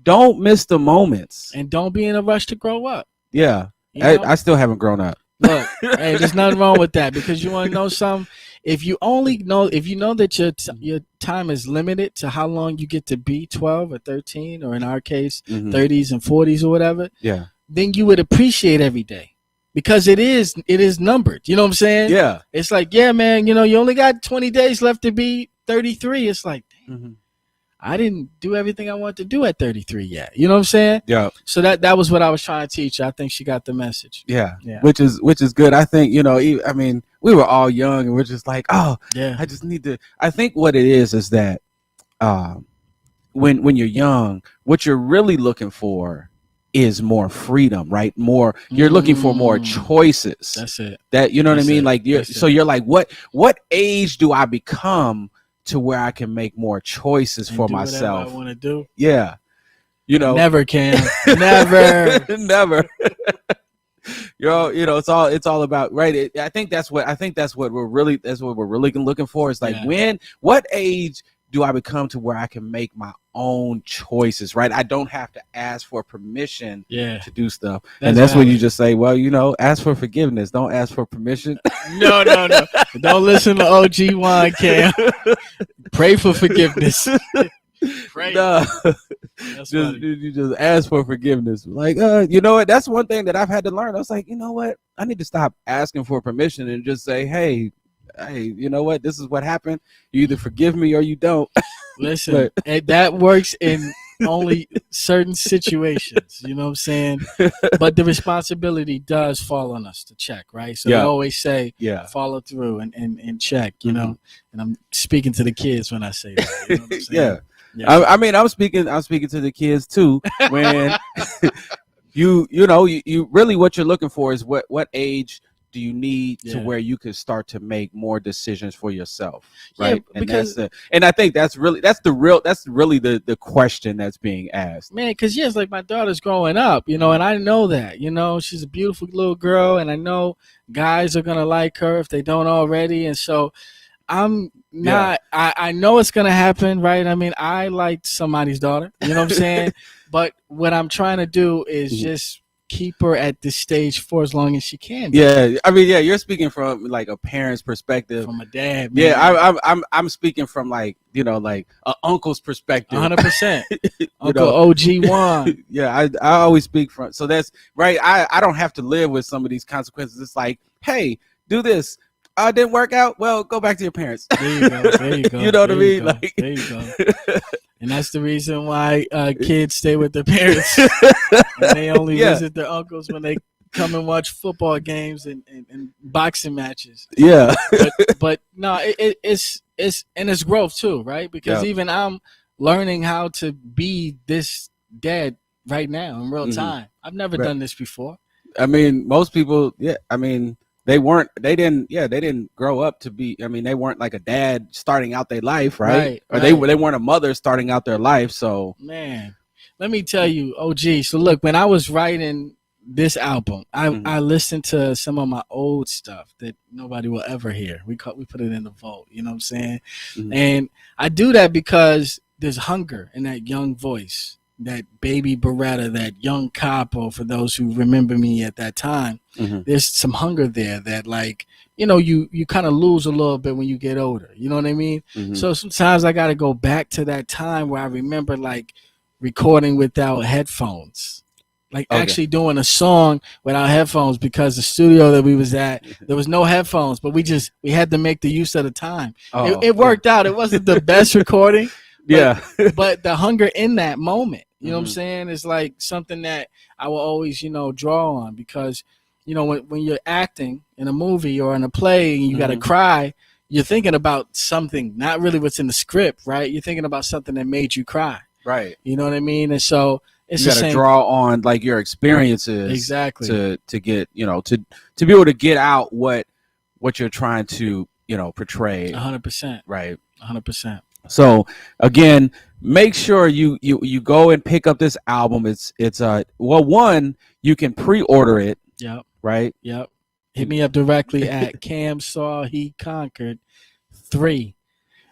Don't miss the moments. And don't be in a rush to grow up. Yeah. I still haven't grown up. Look, hey, there's nothing wrong with that, because you want to know something. If you know that your time is limited to how long you get to be 12 or 13, or in our case, 30s and 40s or whatever, yeah, then you would appreciate every day, because it is numbered. You know what I'm saying? Yeah. It's like, yeah, man, you only got 20 days left to be 33. It's like, damn, I didn't do everything I wanted to do at 33 yet. You know what I'm saying? Yeah. So that was what I was trying to teach her. I think she got the message. Yeah. Which is good. I think, we were all young and we're just like, oh, yeah, I just need to. I think what it is that when you're young, what you're really looking for is more freedom, right? You're looking for more choices. That's it. That, you know what I mean? It. Like, you're like, what age do I become to where I can make more choices for myself? I want to do. Yeah. Never can. Never. Never. It's all about, right? I think that's what we're really looking for. It's like, what age do I become to where I can make my own choices, right? I don't have to ask for permission to do stuff. That's when you just say, well, ask for forgiveness. Don't ask for permission. No. Don't listen to OG Juan, Cam. Pray for forgiveness. Pray. No. You just ask for forgiveness. Like, you know what? That's one thing that I've had to learn. I was like, you know what? I need to stop asking for permission and just say, hey, you know what? This is what happened. You either forgive me or you don't. Listen, that works in only certain situations. You know what I'm saying? But the responsibility does fall on us to check, right? So they always say, follow through and check, you know? And I'm speaking to the kids when I say that. You know what I'm saying? Yeah. I'm speaking to the kids too. When you really, what you're looking for is what age do you need to where you can start to make more decisions for yourself, right? And I think that's really the question that's being asked, man. Because it's like, my daughter's growing up, and I know that, she's a beautiful little girl, and I know guys are gonna like her if they don't already, and so I'm not. I know it's gonna happen, right? I mean, I liked somebody's daughter, you know what I'm saying? But what I'm trying to do is just keep her at this stage for as long as she can. Yeah, I mean, you're speaking from like a parent's perspective, from a dad. Man. Yeah, I'm speaking from like an uncle's perspective. 100%. Uncle OG Juan. Yeah, I always speak from. So that's right. I don't have to live with some of these consequences. It's like, hey, do this. Didn't work out. Well, go back to your parents. There you go. You know what I mean? Like, there you go. And that's the reason why kids stay with their parents. And they only visit their uncles when they come and watch football games and boxing matches. Yeah. But no, it's growth too, right? Because even I'm learning how to be this dad right now in real time. I've never done this before. I mean, most people, they didn't grow up to be, they weren't like a dad starting out their life, right? Or they weren't a mother starting out their life. So, man, let me tell you, OG. So look, when I was writing this album, I listened to some of my old stuff that nobody will ever hear. We put it in the vault, you know what I'm saying? And I do that because there's hunger in that young voice baby Beretta, that young capo, for those who remember me at that time, there's some hunger there that, like, you know, you kind of lose a little bit when you get older. You know what I mean? So sometimes I got to go back to that time where I remember, like, recording without headphones. Like actually doing a song without headphones, because the studio that we was at, there was no headphones, but we had to make the use of the time. It worked out. It wasn't the best recording, but, but the hunger in that moment, you know what I'm saying, is like something that I will always, you know, draw on, because, you know, when you're acting in a movie or in a play and you got to cry, you're thinking about something, not really what's in the script, right? You're thinking about something that made you cry. Right. You know what I mean? And so it's you got to draw on, like, your experiences exactly to get, you know, to be able to get out what you're trying to, you know, portray. 100%. Right. 100%. So again, make sure you go and pick up this album. It's well, one, you can pre-order it. Yep. Right. Yep. Hit me up directly at Cam Saw He Conquered 3.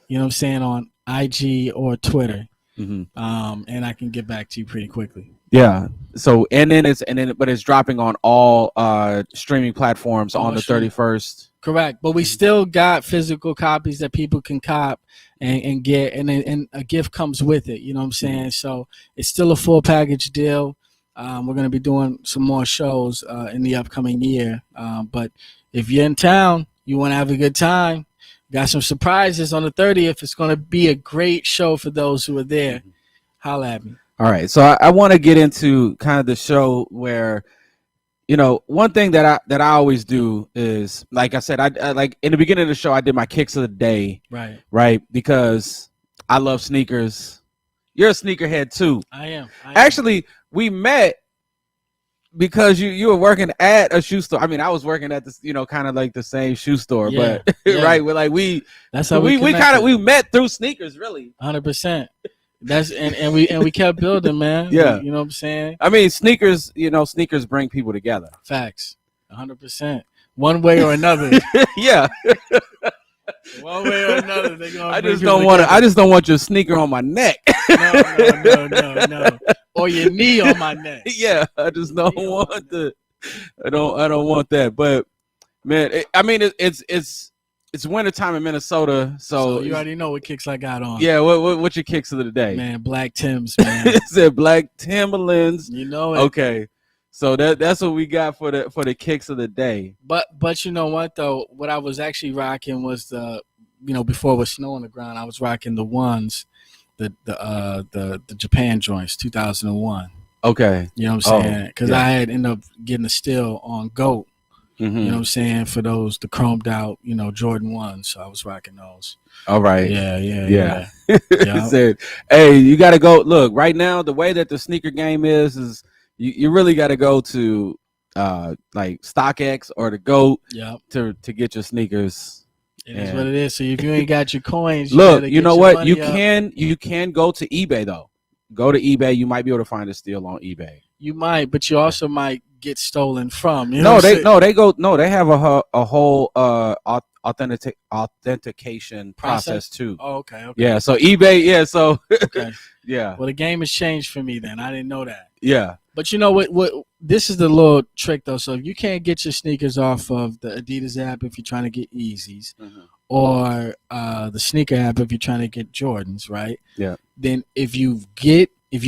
You know what I'm saying, on IG or Twitter. And I can get back to you pretty quickly. Yeah. So but it's dropping on all streaming platforms on the 31st. Correct. But we still got physical copies that people can cop and get, and a gift comes with it. You know what I'm saying? So it's still a full package deal. We're going to be doing some more shows in the upcoming year. But if you're in town, you want to have a good time, got some surprises on the 30th. It's going to be a great show for those who are there. Holla at me. All right. So I want to get into kind of the show where, you know, one thing that I always do is, like I said, I like in the beginning of the show, I did my kicks of the day. Right. Because I love sneakers. You're a sneakerhead too. I am. Actually, we met because you were working at a shoe store. I mean, I was working at this, you know, kind of like the same shoe store, but right. We're like, that's how we met through sneakers, really. 100%. That's and we kept building, man. Yeah. You know what I'm saying? I mean, sneakers bring people together. Facts. 100%. One way or another. Yeah. One way or another, they're gonna I just don't want your sneaker on my neck. No. Or your knee on my neck. Yeah, I just don't want I don't want that. But man, it's wintertime in Minnesota, so you already know what kicks I got on. Yeah, what's your kicks of the day? Man, black Timbs, man. It said black Timberlands. You know it. Okay. So that's what we got for the kicks of the day. But you know what though? What I was actually rocking was before it was snow on the ground, I was rocking the ones, the Japan joints, 2001. Okay. You know what I'm saying? Because I had ended up getting a steal on GOAT. You know what I'm saying? For the chromed out, Jordan 1s. So I was rocking those. All right. Yeah. Said, hey, you got to go. Look, right now, the way that the sneaker game is you really got to go to like StockX or the GOAT to get your sneakers. It is what it is. So if you ain't got your coins, you know what? You can go to eBay though. Go to eBay. You might be able to find a steal on eBay. You might, but you also might get stolen from. They have a whole authentication process too. Oh, okay. Yeah. So eBay. Yeah. So okay. Yeah. Well, the game has changed for me then. I didn't know that. Yeah. But you know what? This is the little trick though. So if you can't get your sneakers off of the Adidas app if you're trying to get Yeezys, or the sneaker app if you're trying to get Jordans, right? Yeah. Then if you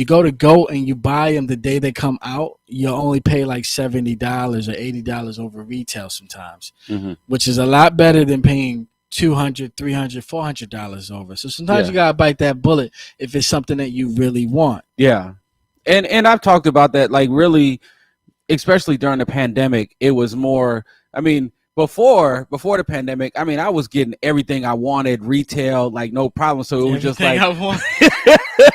go to GOAT and you buy them the day they come out, you'll only pay like $70 or $80 over retail sometimes, which is a lot better than paying $200, $300, $400 over. So sometimes you gotta bite that bullet if it's something that you really want. Yeah, and I've talked about that, like, really, especially during the pandemic. It was more. I mean, before the pandemic, I mean, I was getting everything I wanted retail, like, no problem. So it was just like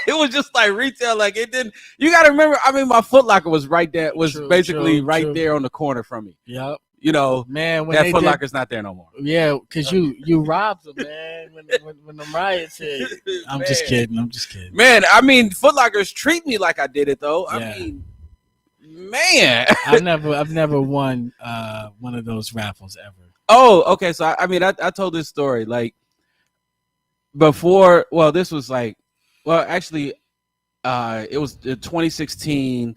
it was just like retail, like it didn't. You got to remember. I mean, my Foot Locker was right there. Was basically right there on the corner from me. Yep. You know, man, when that Foot Locker's not there no more. Yeah, because you robbed them, man. When the riots hit. I'm just kidding. Man, I mean, Foot Lockers treat me like I did it though. Yeah. I mean, man, I've never won one of those raffles ever. Oh, okay. So I told this story like before. Well, this was like, well, actually, it was the 2016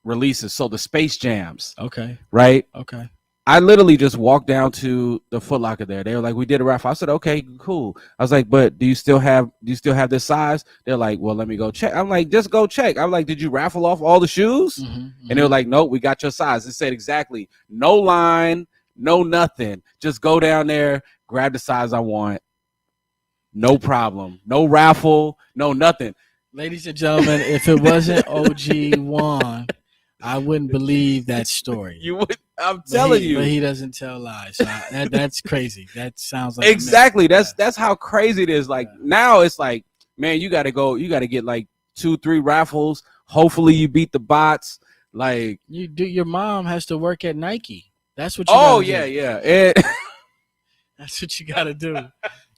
releases. So the Space Jams, Okay. right? Okay. I literally just walked down to the Foot Locker there. They were like, we did a raffle. I said, okay, cool. I was like, but do you still have this size? They're like, well, let me go check. I'm like, just go check. I'm like, did you raffle off all the shoes? And they were like, nope, we got your size. It said exactly, no line, no nothing. Just go down there, grab the size I want. No problem. No raffle, no nothing. Ladies and gentlemen, if it wasn't OG Juan, I wouldn't believe that story. You would. I'm telling you, but he doesn't tell lies. So that's crazy. That sounds like exactly. That's how crazy it is. Like now, it's like, man, you got to go. You got to get like 2-3 raffles. Hopefully, you beat the bots. Like you do. Your mom has to work at Nike. That's what. Yeah. That's what you got to do.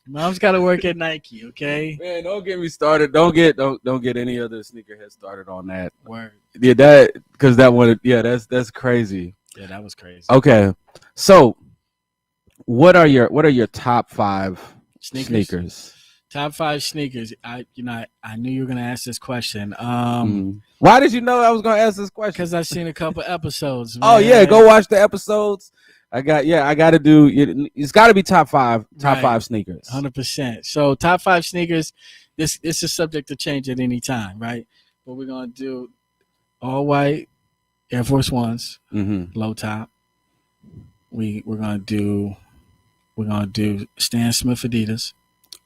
Mom's got to work at Nike. Okay. Man, don't get me started. Don't get any other sneakerhead started on that. Word. Yeah, that one. Yeah, that's crazy. Yeah, that was crazy. Okay, so what are your top 5 sneakers? Top 5 sneakers. I knew you were gonna ask this question. Why did you know I was gonna ask this question? Because I've seen a couple episodes. Man. Oh yeah, go watch the episodes. I got to do. It's got to be top 5 sneakers. 100%. So top 5 sneakers. This is subject to change at any time, right? But we're gonna do all white Air Force Ones, low top. We're gonna do Stan Smith Adidas.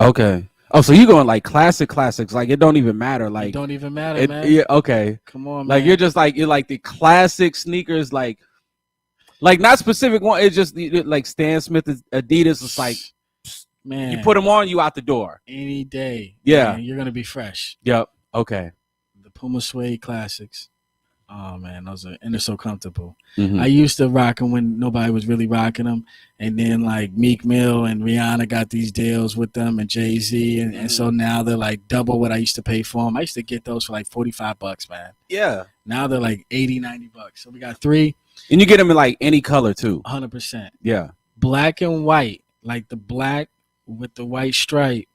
Okay. Oh, so you're going like classics. Like it don't even matter. Like it don't even matter, man. Yeah. Okay. Come on, man. Like you're like the classic sneakers. Like not specific one. It's just like Stan Smith Adidas. It's like, man, you put them on, you out the door any day. Yeah, man, you're gonna be fresh. Yep. Okay. The Puma Suede classics. Oh man, and they're so comfortable. I used to rock them when nobody was really rocking them, and then like Meek Mill and Rihanna got these deals with them, and Jay-Z, and so now they're like double what I used to pay for them. I used to get those for like $45, man. Yeah. Now they're like $80-$90. So we got 3, and you get them in like any color too. 100%. Yeah. Black and white, like the black with the white stripe.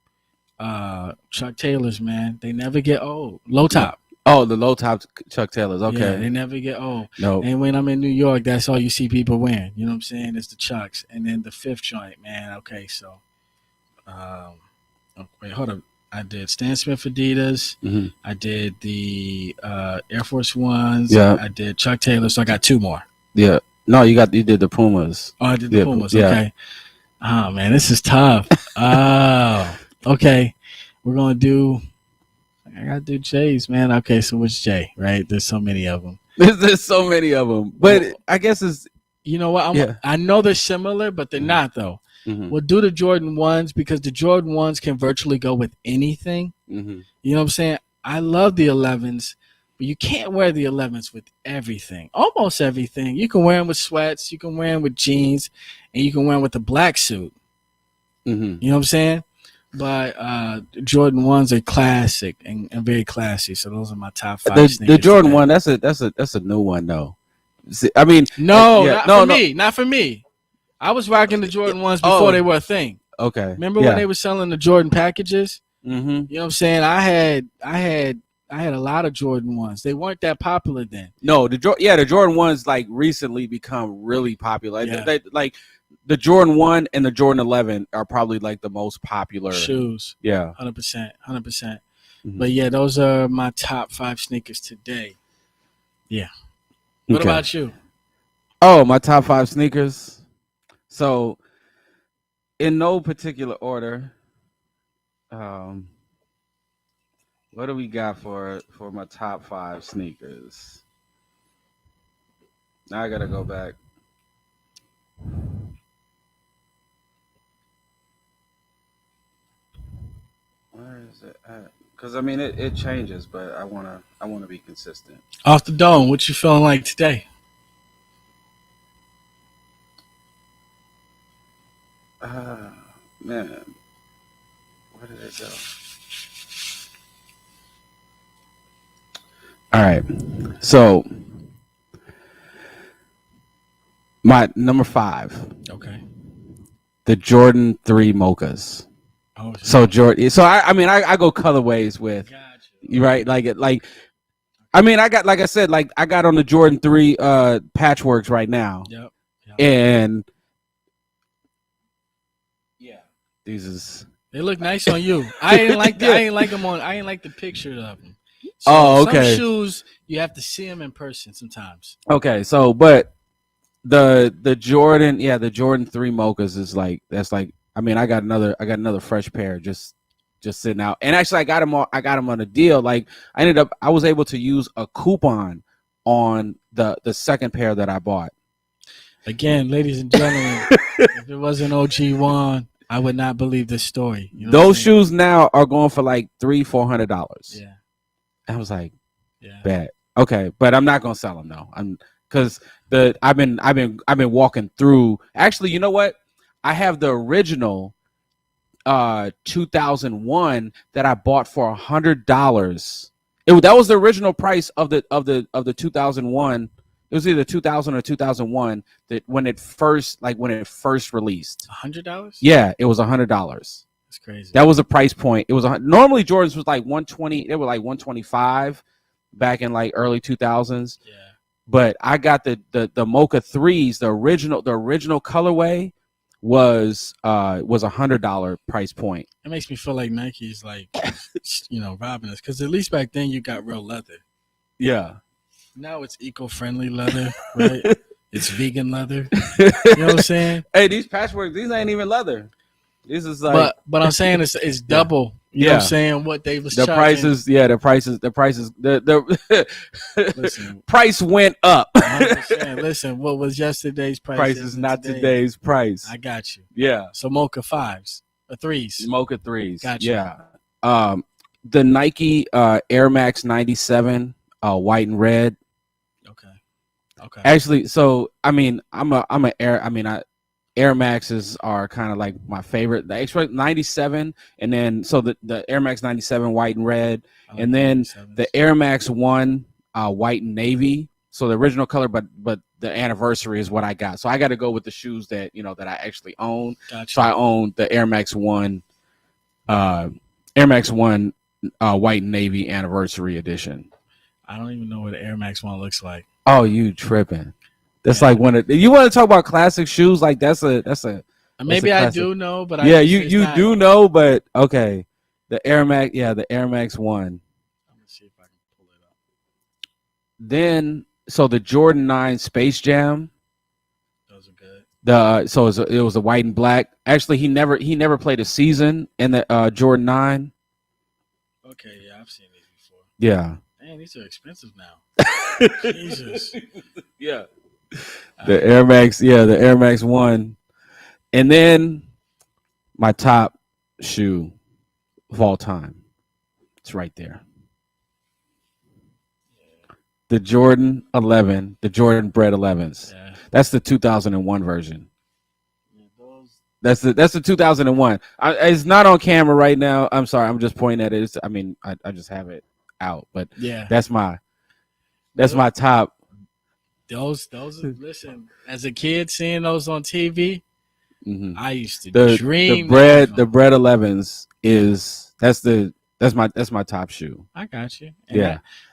Chuck Taylors, man, they never get old. Low top. Oh, the low top Chuck Taylors. Okay. Yeah, they never get old. No. And when I'm in New York, that's all you see people wearing. You know what I'm saying? It's the Chucks. And then the 5th joint, man. Okay, so wait, hold up. I did Stan Smith Adidas. I did the Air Force Ones. Yeah. I did Chuck Taylor. So I got 2 more. Yeah. No, you did the Pumas. Oh, I did the Pumas. Yeah. Okay. Oh man, this is tough. Oh, okay. We're gonna do. I gotta do J's, man. Okay, so which J? Right? There's so many of them. There's so many of them, but I guess it's. You know what? I know they're similar, but they're not though. We'll do the Jordan 1s because the Jordan 1s can virtually go with anything. You know what I'm saying? I love the 11s, but you can't wear the 11s with everything. Almost everything. You can wear them with sweats. You can wear them with jeans, and you can wear them with a black suit. You know what I'm saying? But Jordan 1s are classic and very classy. So those are my top 5 sneakers. The Jordan 1, that's a new one though. See, I mean, not for me. I was rocking the Jordan 1s before they were a thing. Okay. Remember when they were selling the Jordan packages? You know what I'm saying? I had a lot of Jordan 1s. They weren't that popular then. No, the Jordan 1s like recently become really popular. Yeah. Like the Jordan 1 and the Jordan 11 are probably like the most popular shoes. Yeah. 100%. But yeah, those are my top 5 sneakers today. Yeah. What about you? Oh, my top 5 sneakers. So, in no particular order, what do we got for my top 5 sneakers? Now I gotta go back. Where is it at? Because I mean, it changes, but I wanna be consistent. Off the dome, what you feeling like today? Man, where did it go? All right, so my number 5. Okay. The Jordan 3 Mochas. Oh, so Jordan. So I mean, I go colorways with. Gotcha. You right? Like I mean, I got like I said, like I got on the Jordan 3 patchworks right now. Yep. And yeah, these is they look nice on you. I ain't like the, Yeah. I ain't like them on. I ain't like the picture of them. So Oh, okay. Some shoes you have to see them in person sometimes. Okay, so but the Jordan, the Jordan 3 mochas is like that's like I mean I got another fresh pair just sitting out. And actually I got them on a deal. Like I was able to use a coupon on the second pair that I bought. Again, ladies and gentlemen, if it wasn't OG Juan, I would not believe this story. You know Those shoes now are going for like $300-$400. Yeah. I was like, yeah, bad. Okay, but I'm not gonna sell them though. Because I've been walking through. Actually, you know what? I have the original 2001 that I bought for $100. That was the original price of the 2001. It was either 2000 or 2001 that when it first released. $100? Yeah, it was $100. That's crazy. That was a price point. It was normally Jordans was like 120. They were like 125 back in like early 2000s. Yeah. But I got the Mocha 3s, the original colorway was $100 price point. It makes me feel like Nike's like robbing us, because at least back then you got real leather. Yeah. Now it's eco-friendly leather, right? It's vegan leather. You know what I'm saying? Hey, these patchwork, these ain't even leather. This is like, but I'm saying it's double. You know what I'm saying? What they was the charging. the prices, listen, price went up. Listen, what was yesterday's price? Price is not today's price. I got you. Yeah. So Mocha 5s or 3s. Mocha 3s. Got you. Yeah. The Nike Air Max 97, white and red. Okay. Actually, so I mean, Air Maxes are kind of like my favorite. The X 97, and then so the Air Max 97 white and red, and then the Air Max 1 white and navy. So the original color, but the anniversary is what I got. So I got to go with the shoes that that I actually own. Gotcha. So I own the Air Max 1, white and navy anniversary edition. I don't even know what the Air Max 1 looks like. Oh, you tripping? That's like you want to talk about classic shoes. Like that's a maybe I do know, but you do know, but okay. The Air Max, the Air Max 1. I'm gonna see if I can pull it up. Then so the Jordan 9 Space Jam. Those are good. It was a white and black. Actually, he never played a season in the Jordan 9. Okay, yeah, I've seen these before. Yeah. Man, these are expensive now. Jesus. Yeah. The Air Max, the Air Max 1. And then my top shoe of all time. It's right there. The Jordan 11, the Jordan Bred 11s. Yeah. That's the 2001 version. That's the 2001. It's not on camera right now. I'm sorry. I'm just pointing at it. I just have it out, but that's my top. Those listen, as a kid seeing those on TV, I used to dream. The Bred 11s that's my top shoe. I got you.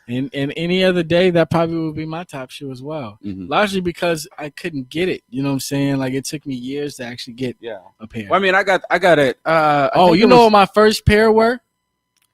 And any other day that probably would be my top shoe as well. Largely because I couldn't get it. You know what I'm saying? Like it took me years to actually get a pair. Well, I mean, I got it. What my first pair were?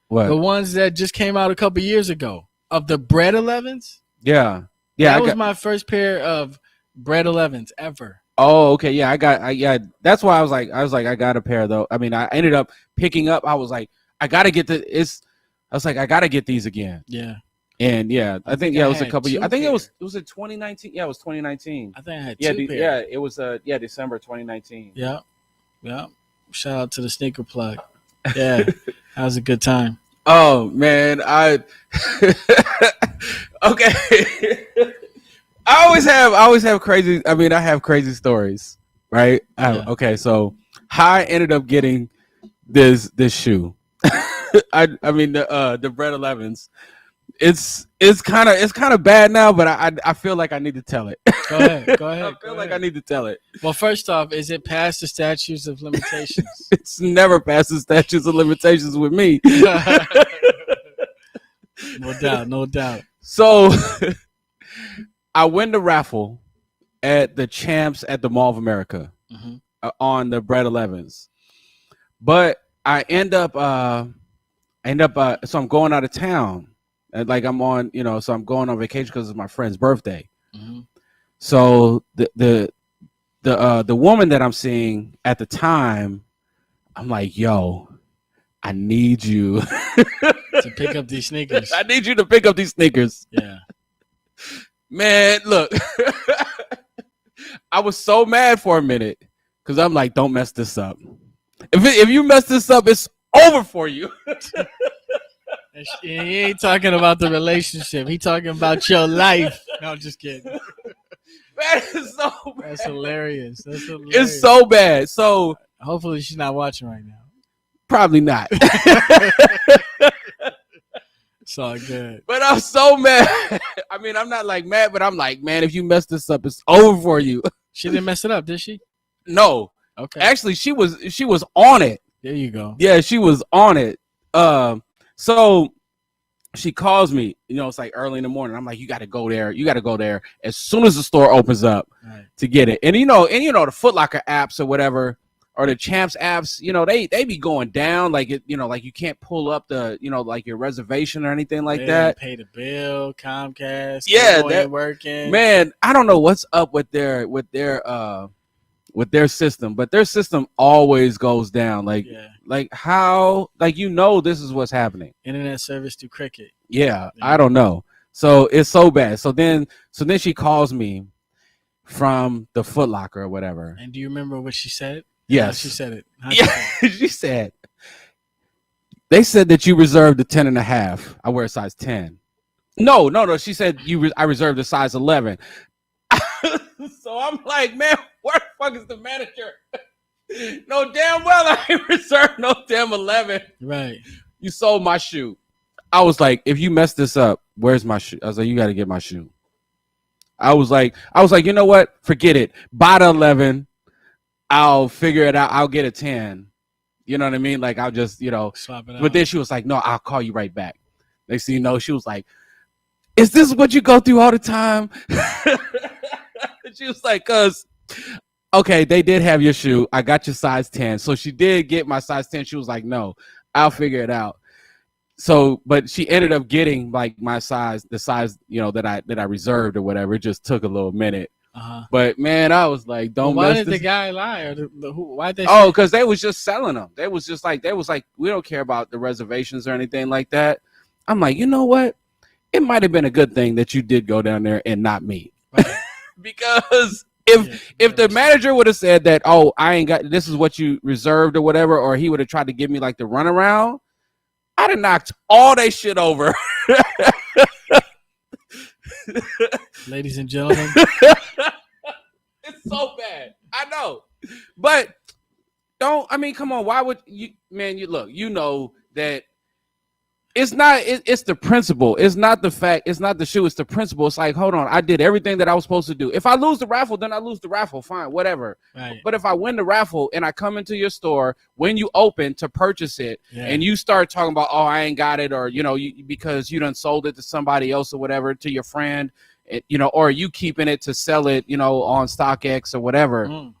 What? The ones that just came out a couple years ago of the Bred 11s. Yeah. That was my first pair of Bred 11s ever. Oh, okay. Yeah, that's why I was like, I got a pair though. I mean, I ended up picking up. I was like, I gotta get I gotta get these again. Yeah. And I think it was a couple years. I think it was in 2019. Yeah, it was 2019. I think I had two pairs. Yeah, it was December 2019. Yeah. Yeah. Shout out to the sneaker plug. Yeah. That was a good time. Oh man, okay. I always have crazy. I mean, I have crazy stories, right? Okay, so how I ended up getting this shoe. I mean the Bred 11s. It's kind of bad now, but I feel like I need to tell it. Go ahead. I feel like I need to tell it. Well, first off, is it past the statutes of limitations? It's never past the statutes of limitations with me. No doubt, no doubt. So I win the raffle at the Champs at the Mall of America on the Bread 11s. But I end up so I'm going out of town. And like I'm on, so I'm going on vacation because it's my friend's birthday. So the woman that I'm seeing at the time, I'm like, yo, I need you to pick up these sneakers. I need you to pick up these sneakers. Yeah. Man, look. I was so mad for a minute because I'm like, don't mess this up. If you mess this up, it's over for you. He ain't talking about the relationship. He talking about your life. No, I'm just kidding. That is so bad. That's hilarious. It's so bad. So hopefully she's not watching right now. Probably not. It's all good. But I'm so mad. I mean, I'm not like mad, but I'm like, man, if you mess this up, it's over for you. She didn't mess it up, did she? No. Okay. Actually, she was on it. There you go. Yeah, she was on it. So she calls me, it's like early in the morning. I'm like, you got to go there. You got to go there as soon as the store opens up to get it. And the Foot Locker apps or whatever, or the Champs apps, they be going down like it, like you can't pull up the, like your reservation or anything like that. Pay the bill, Comcast. Yeah, that working. Man, I don't know what's up with their system, but their system always goes down. Like how, this is what's happening. Internet service through Cricket. Yeah, I don't know. So it's so bad. So then she calls me from the Foot Locker or whatever. And do you remember what she said? Yes. She said it. She said, they said that you reserved the 10.5. I wear a size 10. No. She said I reserved a size 11. So I'm like, man, where the fuck is the manager? No damn well I ain't reserved no damn 11. Right. You sold my shoe. I was like, if you mess this up, where's my shoe? I was like, you got to get my shoe. I was like, you know what? Forget it. Buy the 11. I'll figure it out. I'll get a 10. You know what I mean? Like, I'll just, swap it out. But then she was like, no, I'll call you right back. Next thing you know, she was like, is this what you go through all the time? She was like, okay, they did have your shoe. I got your size 10. So she did get my size 10. She was like, no, I'll figure it out. So, but she ended up getting like my size, the size, that I reserved or whatever. It just took a little minute. But man, I was like, don't. Why did the guy lie? Or why they? Oh, because they was just selling them. They was like, we don't care about the reservations or anything like that. I'm like, you know what? It might have been a good thing that you did go down there and not me, right. Because if the manager would have said that, oh, I ain't got, this is what you reserved or whatever, or he would have tried to give me like the runaround, I'd have knocked all that shit over. Ladies and gentlemen, it's so bad. I know, but come on. Why would you, man? You know that it's not. It's the principle. It's not the fact. It's not the shoe. It's the principle. It's like, hold on, I did everything that I was supposed to do. If I lose the raffle, then I lose the raffle. Fine, whatever. Right. But if I win the raffle and I come into your store when you open to purchase it, and you start talking about, oh, I ain't got it, or because you done sold it to somebody else or whatever, to your friend. Or you keeping it to sell it, on StockX or whatever,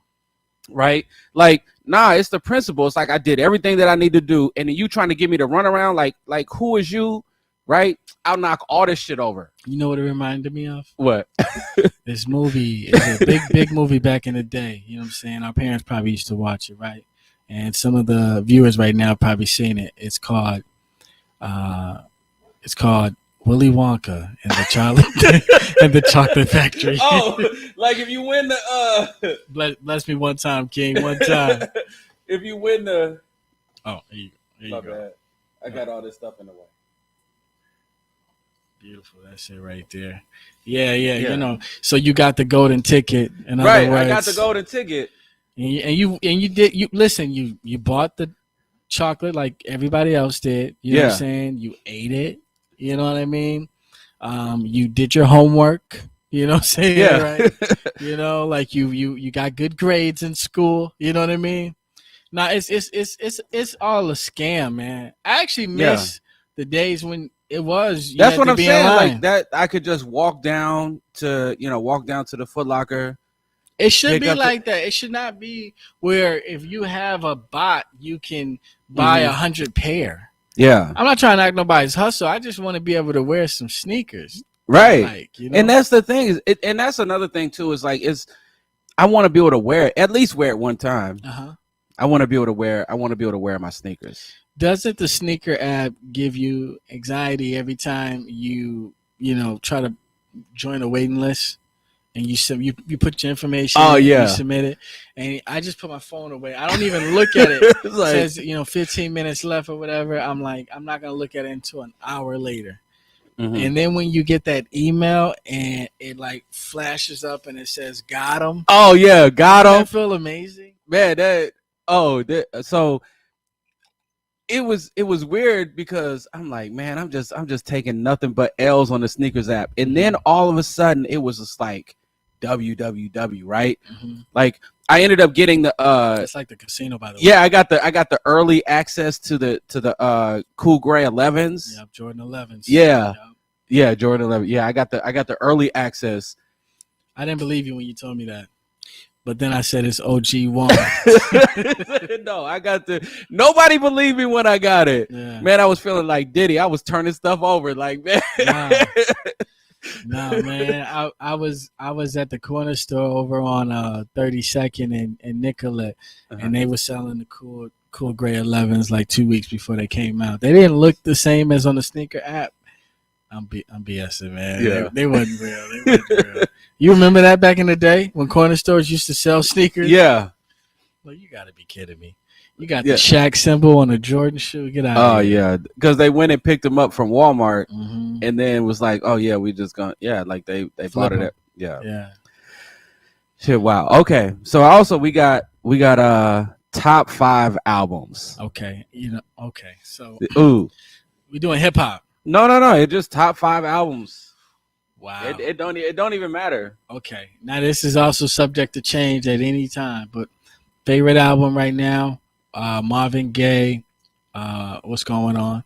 right? Like, nah, it's the principle. It's like I did everything that I need to do, and then you trying to give me the runaround, like who is you, right? I'll knock all this shit over. You know what it reminded me of? What? This movie is a big movie back in the day. You know what I'm saying? Our parents probably used to watch it, right? And some of the viewers right now have probably seen it. It's called Willy Wonka and the Chocolate Factory. Oh, like if you win the bless me one time, King, one time. If you win the here you go. Bad. I got all this stuff in the way. Beautiful, that shit right there. Yeah. So you got the golden ticket, in other words. I got the golden ticket. And you listen, you bought the chocolate like everybody else did. You know what I'm saying? You ate it. You know what I mean? You did your homework. You know what I'm saying? Yeah. Right? Like you got good grades in school. You know what I mean? Now it's all a scam, man. I actually miss the days when It was. You That's had what to I'm be in saying. line. Like that, I could just walk down to the Foot Locker. It should pick be up like that. It should not be where if you have a bot, you can buy 100 pair. Yeah. I'm not trying to act nobody's hustle. I just want to be able to wear some sneakers. Right. Like, you know? And that's the thing. And that's another thing too. Is like I want to be able to wear it, at least wear it one time. I want to be able to wear my sneakers. Doesn't the sneaker app give you anxiety every time you try to join a waiting list and you put your information in, and you submit it, and I just put my phone away. I don't even look at it. It says 15 minutes left or whatever. I'm like, I'm not gonna look at it until an hour later. And then when you get that email and it like flashes up and it says got him. Oh yeah, got him. That feel amazing, man. So it was weird because I'm like, man, I'm just taking nothing but L's on the sneakers app, and then all of a sudden it was just like www, right? Like I ended up getting the it's like the casino, by the way. Yeah, I got the early access to the cool gray 11s. Yep, Jordan 11s. Yeah, Jordan 11. Yeah, I got the early access. I didn't believe you when you told me that, but then I said it's OG 1. No, I got nobody believed me when I got it. Yeah. Man, I was feeling like Diddy. I was turning stuff over like, man. No, man. I was at the corner store over on 32nd and Nicollet, and they were selling the cool gray 11s like 2 weeks before they came out. They didn't look the same as on the sneaker app. I'm BSing, man. Yeah. They wasn't real. They wasn't real. You remember that back in the day when corner stores used to sell sneakers? Yeah. Well, you got to be kidding me. You got the Shaq symbol on the Jordan shoe. Get out of here. Oh, yeah. Because they went and picked them up from Walmart and then was like, oh, yeah, we just gonna, like they bought it. Yeah. Shit, wow. Okay. So also we got top 5 albums. Okay. Okay. So ooh. We doing hip hop. No. It's just top 5 albums. Wow. It don't even matter. Okay. Now this is also subject to change at any time, but favorite album right now, Marvin Gaye, What's Going On?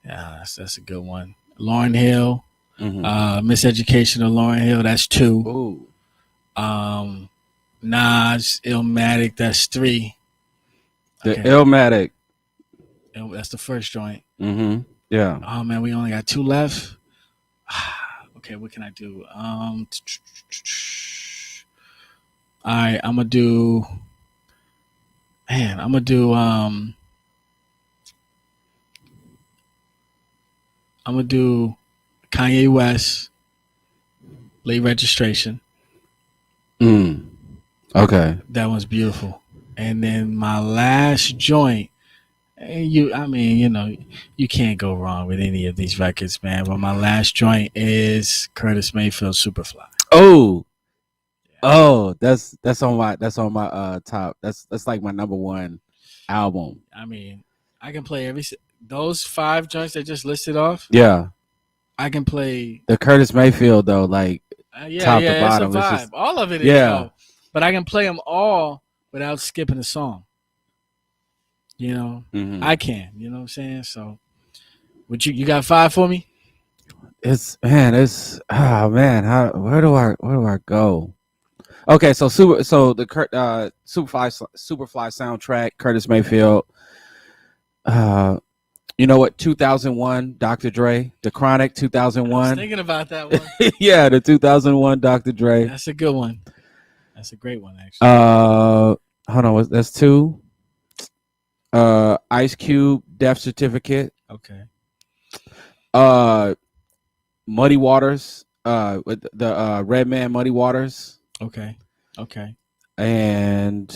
Yeah, that's a good one. Lauryn Hill, Miseducation of Lauryn Hill, that's 2. Ooh. Nas, Illmatic, that's 3. The Illmatic. That's the first joint. Yeah. Oh man, we only got 2 left. Okay, what can I do? All right, I'm gonna do Kanye West, Late Registration. Okay. That one's beautiful. And then my last joint, you can't go wrong with any of these records, man. But my last joint is Curtis Mayfield, Superfly. That's on my top. That's like my number 1 album. I mean, I can play those 5 joints I just listed off. Yeah, I can play the Curtis Mayfield though, like top to bottom. It's a vibe. All of it is dope, but I can play them all without skipping a song. I can. You know what I'm saying? So, you got 5 for me? Where do I go? Okay, so the Superfly soundtrack, Curtis Mayfield. You know what? 2001, Dr. Dre, The Chronic, 2001. I was thinking about that one. Yeah, the 2001 Dr. Dre. That's a good one. That's a great one, actually. Hold on, that's 2. Ice Cube, Death Certificate. Okay. Muddy Waters, with the Red Man, Muddy Waters. Okay. And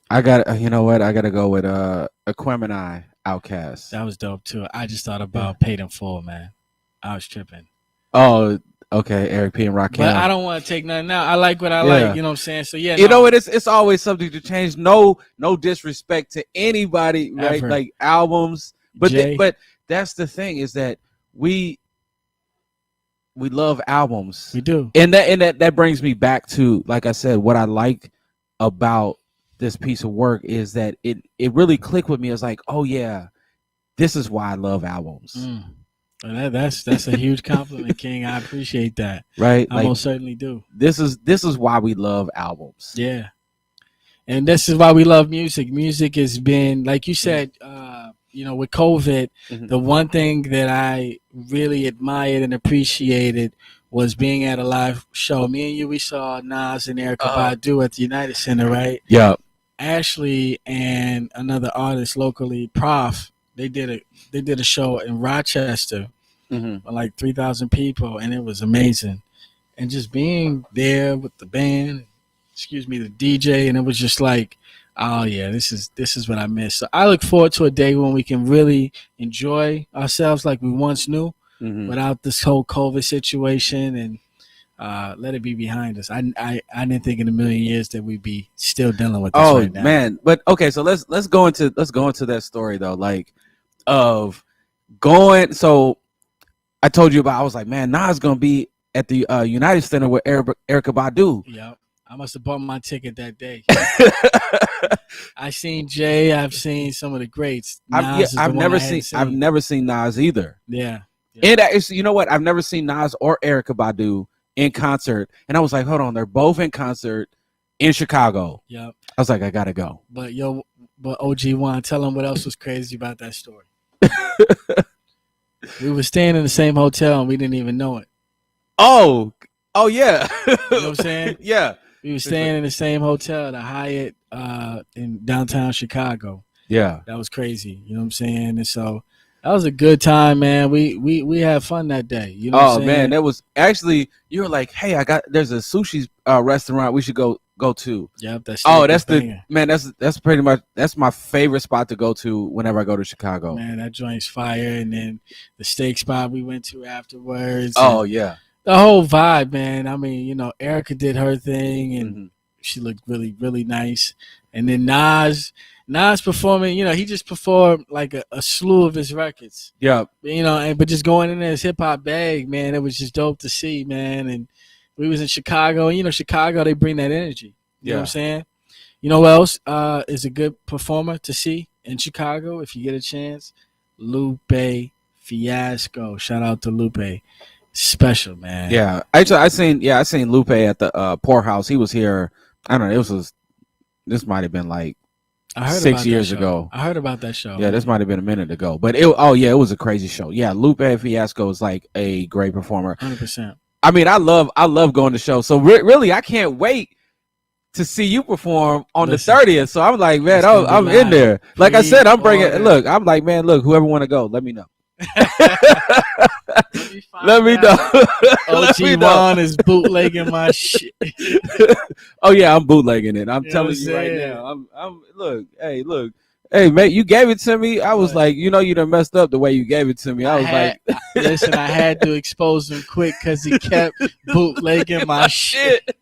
I got, you know what? I got to go with Aquemini, Outkast. That was dope too. I just thought about Paid in Full, man. I was tripping. Oh, okay, Eric P and Rakim. But I don't want to take nothing out. I like what I like. You know what I'm saying? So yeah, know what? It's always subject to change. No disrespect to anybody, right? Ever. Like albums, but Jay. but that's the thing is that we love albums. We do, and that brings me back to, like I said, what I like about this piece of work is that it really clicked with me. It's like, oh yeah, this is why I love albums. Well, that's a huge compliment, King. I appreciate that. Right? I most certainly do. This is why we love albums. Yeah. And this is why we love music. Music has been, like you said, with COVID, the one thing that I really admired and appreciated was being at a live show. Me and you, we saw Nas and Erykah Badu at the United Center, right? Yeah. Ashley and another artist locally, Prof, they did a show in Rochester with like 3,000 people, and it was amazing. And just being there with the band, the DJ, and it was just like, oh yeah, this is what I miss. So I look forward to a day when we can really enjoy ourselves like we once knew, without this whole COVID situation, and let it be behind us. I didn't think in a million years that we'd be still dealing with this right now. Oh man, but okay, so let's go into that story though, like of going. So I told you about. I was like, man, Nas gonna be at the United Center with Erykah Badu. Yep. I must have bought my ticket that day. I seen Jay. I've seen some of the greats. I've never seen Nas either. Yeah. And you know what? I've never seen Nas or Erykah Badu in concert. And I was like, hold on, they're both in concert in Chicago. Yep. I was like, I gotta go. But OG Juan, tell them what else was crazy about that story. We were staying in the same hotel and we didn't even know it. Oh yeah. You know what I'm saying? Yeah. We were staying in the same hotel, the Hyatt in downtown Chicago. Yeah. That was crazy. You know what I'm saying? And so that was a good time, man. We had fun that day. You know what I'm saying? Man, that was actually, you were like, hey, there's a sushi restaurant we should go to. Yep. That's pretty much, that's my favorite spot to go to whenever I go to Chicago. Man, that joint's fire. And then the steak spot we went to afterwards. Oh, yeah. The whole vibe, man. I mean, Erykah did her thing and she looked really, really nice. And then Nas performing, he just performed like a slew of his records. Yeah. But just going in there his hip hop bag, man, it was just dope to see, man. And we was in Chicago, and Chicago, they bring that energy. You know what I'm saying? You know what else is a good performer to see in Chicago if you get a chance? Lupe Fiasco. Shout out to Lupe. Special, man. Yeah. Actually, I seen Lupe at the Poorhouse. He was here. I don't know. This might have been like 6 years ago. I heard about that show. Yeah, this might have been a minute ago. But it was a crazy show. Yeah, Lupe Fiasco is like a great performer. 100%. I mean, I love going to shows. So really, I can't wait to see you perform on the 30th. So I'm like, man, I'm in there. Like I said, I'm bringing. Look, I'm like, man, look, whoever want to go, let me know. Let me know. OG Juan is bootlegging my shit. Oh yeah, I'm bootlegging it. I'm telling you right now. I'm look, hey mate, you gave it to me. I was like, you done messed up the way you gave it to me. Listen, I had to expose him quick because he kept bootlegging my shit.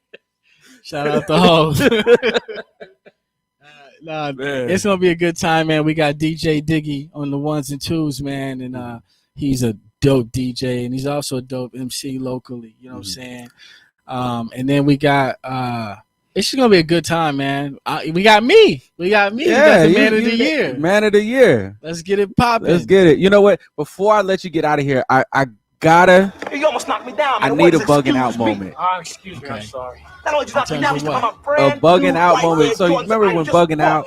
Shout out to Hov. It's gonna be a good time, man. We got DJ Diggy on the ones and twos, man, and he's a dope DJ, and he's also a dope MC locally. You know what I'm saying? And then we got it's just gonna be a good time, man. We got me. Yeah, we got the Man of the Year. Man of the Year. Let's get it popping. Let's get it. You know what? Before I let you get out of here, I gotta. You almost knocked me down, man. I need a bugging out moment. Excuse me, I'm sorry. Not only just knocked me down, he's my friend. A bugging out moment. So you remember when Bugging Out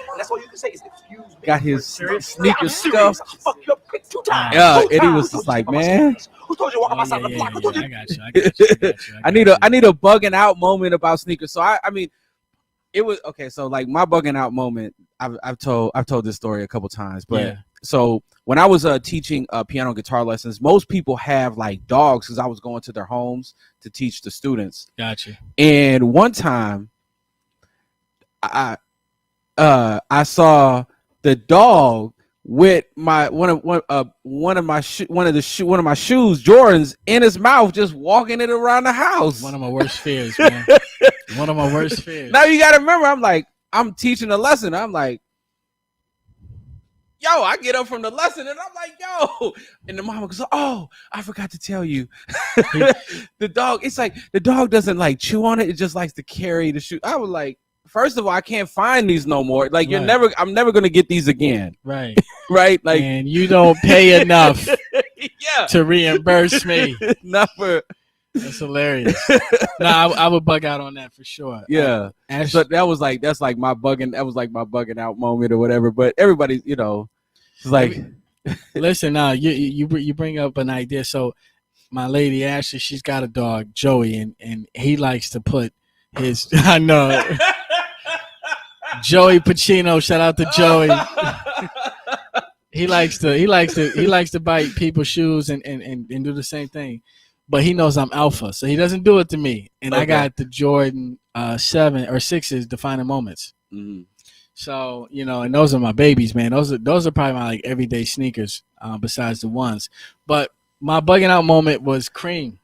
got his sneakers scuffed? Fuck you up 2 times. Yeah, and he was just like, man. Who told you to walk on my side of the block? I got you. I need a bugging out moment about sneakers. So I mean, it was okay. So like my bugging out moment, I've told this story a couple times, but so when I was teaching piano guitar lessons, most people have like dogs because I was going to their homes to teach the students. Gotcha. And one time, I saw the dog with one of my shoes, Jordans, in his mouth, just walking it around the house. One of my worst fears, man. One of my worst fears. Now you got to remember, I'm teaching a lesson. I'm like, yo, I get up from the lesson and I'm like, yo. And the mama goes, oh, I forgot to tell you. The dog, it's like the dog doesn't like chew on it. It just likes to carry the shoe. I was like, first of all, I can't find these no more. Like Right. I'm never gonna get these again. Right. Right? Like, and you don't pay enough yeah, to reimburse me. never. That's hilarious. No, I would bug out on that for sure. Yeah. So that's like my bugging. That was like my bugging out moment or whatever. But everybody, you know, it's like, listen, you bring up an idea. So my lady Ashley, she's got a dog, Joey, and he likes to put his. I know. Joey Pacino, shout out to Joey. He likes to bite people's shoes and do the same thing. But he knows I'm alpha, so he doesn't do it to me. And I got the Jordan 7 or 6s defining moments. mm-hmm. So, you know, and those are my babies, man. Those are probably my like everyday sneakers, besides the ones. But my bugging out moment was Cream,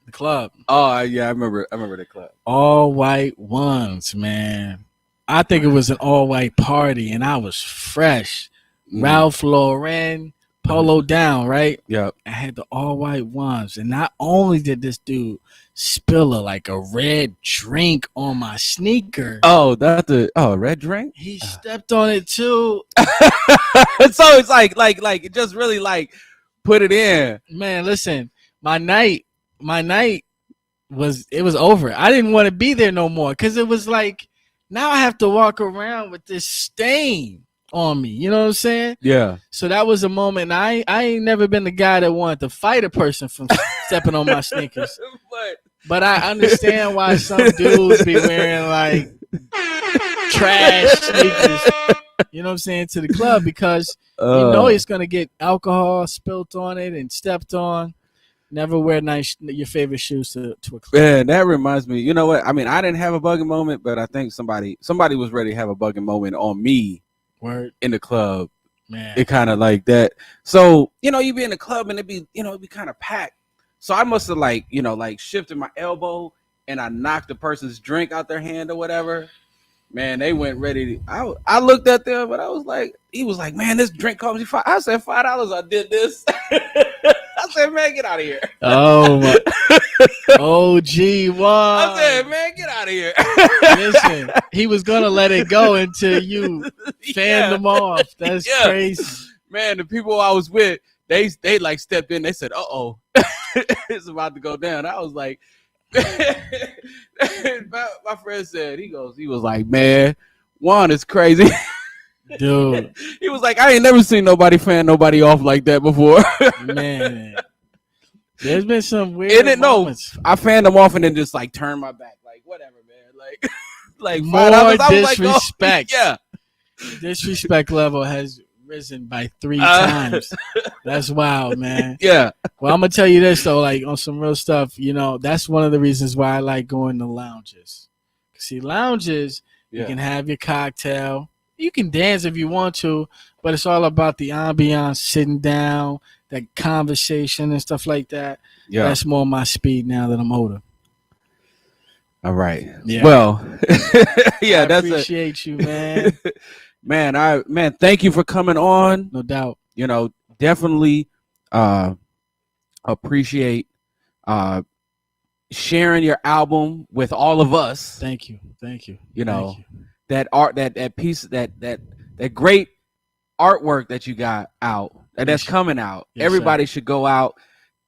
the club. Oh yeah, I remember the club. All white ones, man. I think it was an all white party, and I was fresh. Ralph Lauren, polo down, right? Yep. I had the all white ones, and not only did this dude spill a red drink on my sneaker. Oh, red drink. He stepped on it too. So it's like it just really like put it in. Man, listen, my night was over. I didn't want to be there no more because it was like now I have to walk around with this stain on me. You know what I'm saying? Yeah. So that was a moment. I ain't never been the guy that wanted to fight a person from stepping on my sneakers. But I understand why some dudes be wearing like trash sneakers. You know what I'm saying, to the club because you know it's gonna get alcohol spilt on it and stepped on. Never wear your favorite shoes to a club. Yeah, that reminds me. You know what? I mean, I didn't have a bugging moment, but I think somebody was ready to have a bugging moment on me. Word. In the club. Man. It kind of like that. So, you know, you be in the club and it'd be kind of packed. So I must have like shifted my elbow and I knocked the person's drink out their hand or whatever. Man, they went ready to, I looked at them, but he was like, man, this drink cost me $5. I said, $5, I did this. I said, man, get out of here. Oh, my. OG1. I said, man, get out of here. Listen, he was going to let it go until you fanned them off. That's crazy. Man, the people I was with, they like stepped in. They said, uh-oh, it's about to go down. I was like, my friend said, he was like, man, Juan is crazy. Dude. He was like, I ain't never seen nobody fan nobody off like that before. Man. There's been some weird moments. I fanned them off and then just like turned my back. Like, whatever, man. Like more disrespect. Yeah. Disrespect level has risen by 3 times. That's wild, man. Yeah. Well, I'm gonna tell you this though, like on some real stuff, you know, that's one of the reasons why I like going to lounges. See, lounges, you can have your cocktail, you can dance if you want to, but it's all about the ambiance, sitting down, that conversation and stuff like that. Yeah. That's more my speed now that I'm older. All right. Yeah. Well, yeah, I appreciate you, man. man, thank you for coming on. No doubt. You know, definitely appreciate sharing your album with all of us. Thank you. You know, that art, that piece, that great artwork that you got out, that's coming out. Yes, everybody should go out,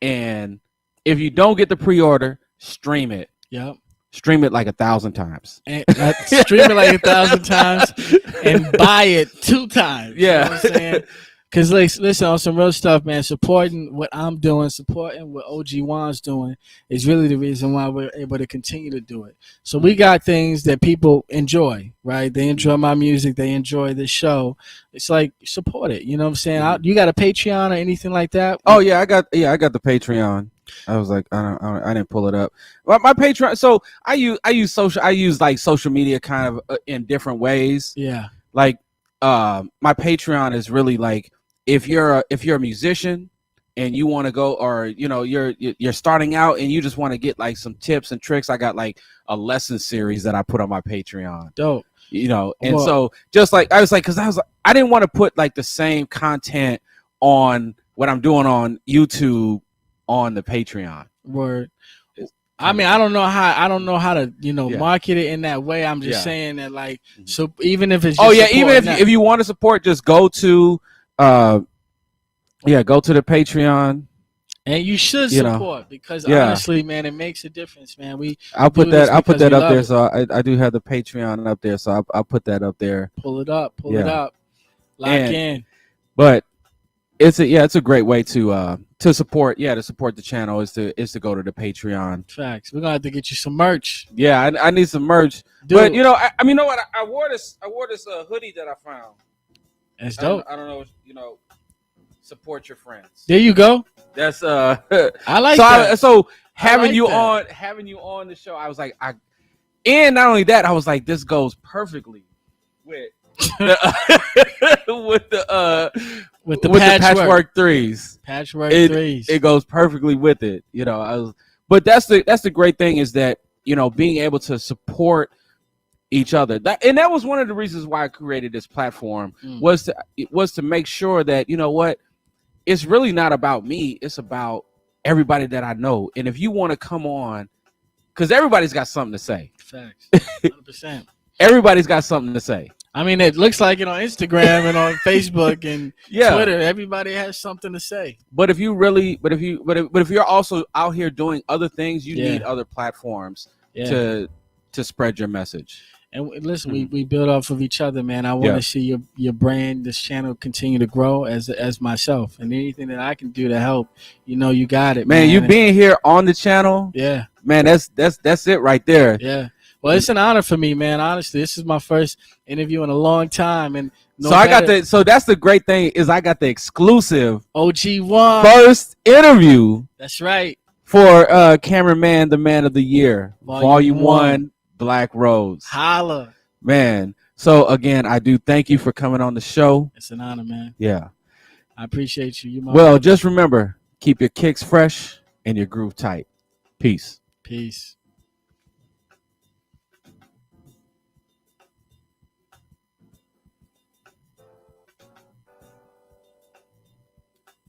and if you don't get the pre-order, stream it. Yep. Stream it like 1,000 times. And stream it like 1,000 times and buy it 2 times. Yeah. You know what I'm saying? Because listen, on some real stuff, man, supporting what I'm doing, supporting what OG Juan's doing is really the reason why we're able to continue to do it. So we got things that people enjoy, right? They enjoy my music. They enjoy the show. It's like, support it. You know what I'm saying? You got a Patreon or anything like that? Oh, yeah, I got the Patreon. I was like, I didn't pull it up. Well, my Patreon. So I use like social media kind of in different ways. Yeah. Like my Patreon is really like, if you're a musician and you want to go, or you know you're starting out and you just want to get like some tips and tricks, I got like a lesson series that I put on my Patreon. Dope. You know, and so just like I was like, because I didn't want to put like the same content on what I'm doing on YouTube on the Patreon. Word. I mean, I don't know how to market it in that way. I'm just Yeah. saying that, like, so even if it's even if you want to support, just go to go to the Patreon. And you should support because honestly, man, it makes a difference, man. I'll put that up there. So I do have the Patreon up there, so I'll put that up there. Pull it up, lock in. But it's a great way to support the channel is to go to the Patreon. Facts. We're gonna have to get you some merch. Yeah, I need some merch. Dude. But I mean, you know what? I wore this hoodie that I found. That's dope. I don't know. Support your friends. There you go. That's I like that. So having you on the show, I was like, and not only that, I was like, this goes perfectly with the patchwork threes. Patchwork threes. It goes perfectly with it. But that's the great thing is that being able to support each other. That was one of the reasons why I created this platform was to make sure that it's really not about me. It's about everybody that I know. And if you want to come on, because everybody's got something to say. Facts. 100%. Everybody's got something to say. I mean, it looks like it on Instagram and on Facebook and Twitter. Everybody has something to say. But if you're also out here doing other things, you need other platforms to spread your message. And listen, we build off of each other, man. I want to see your brand, this channel continue to grow as myself, and anything that I can do to help, you got it, man. You being here on the channel, man, that's it right there. Yeah. Well, it's an honor for me, man. Honestly, this is my first interview in a long time, and so that's the great thing is I got the exclusive OG1 first interview. That's right. For Cameron Mann, the Man of the Year, Volume 1. Black Rose. Holla. Man. So again, I do thank you for coming on the show. It's an honor, man. Yeah. I appreciate you. Just remember, keep your kicks fresh and your groove tight. Peace. Peace.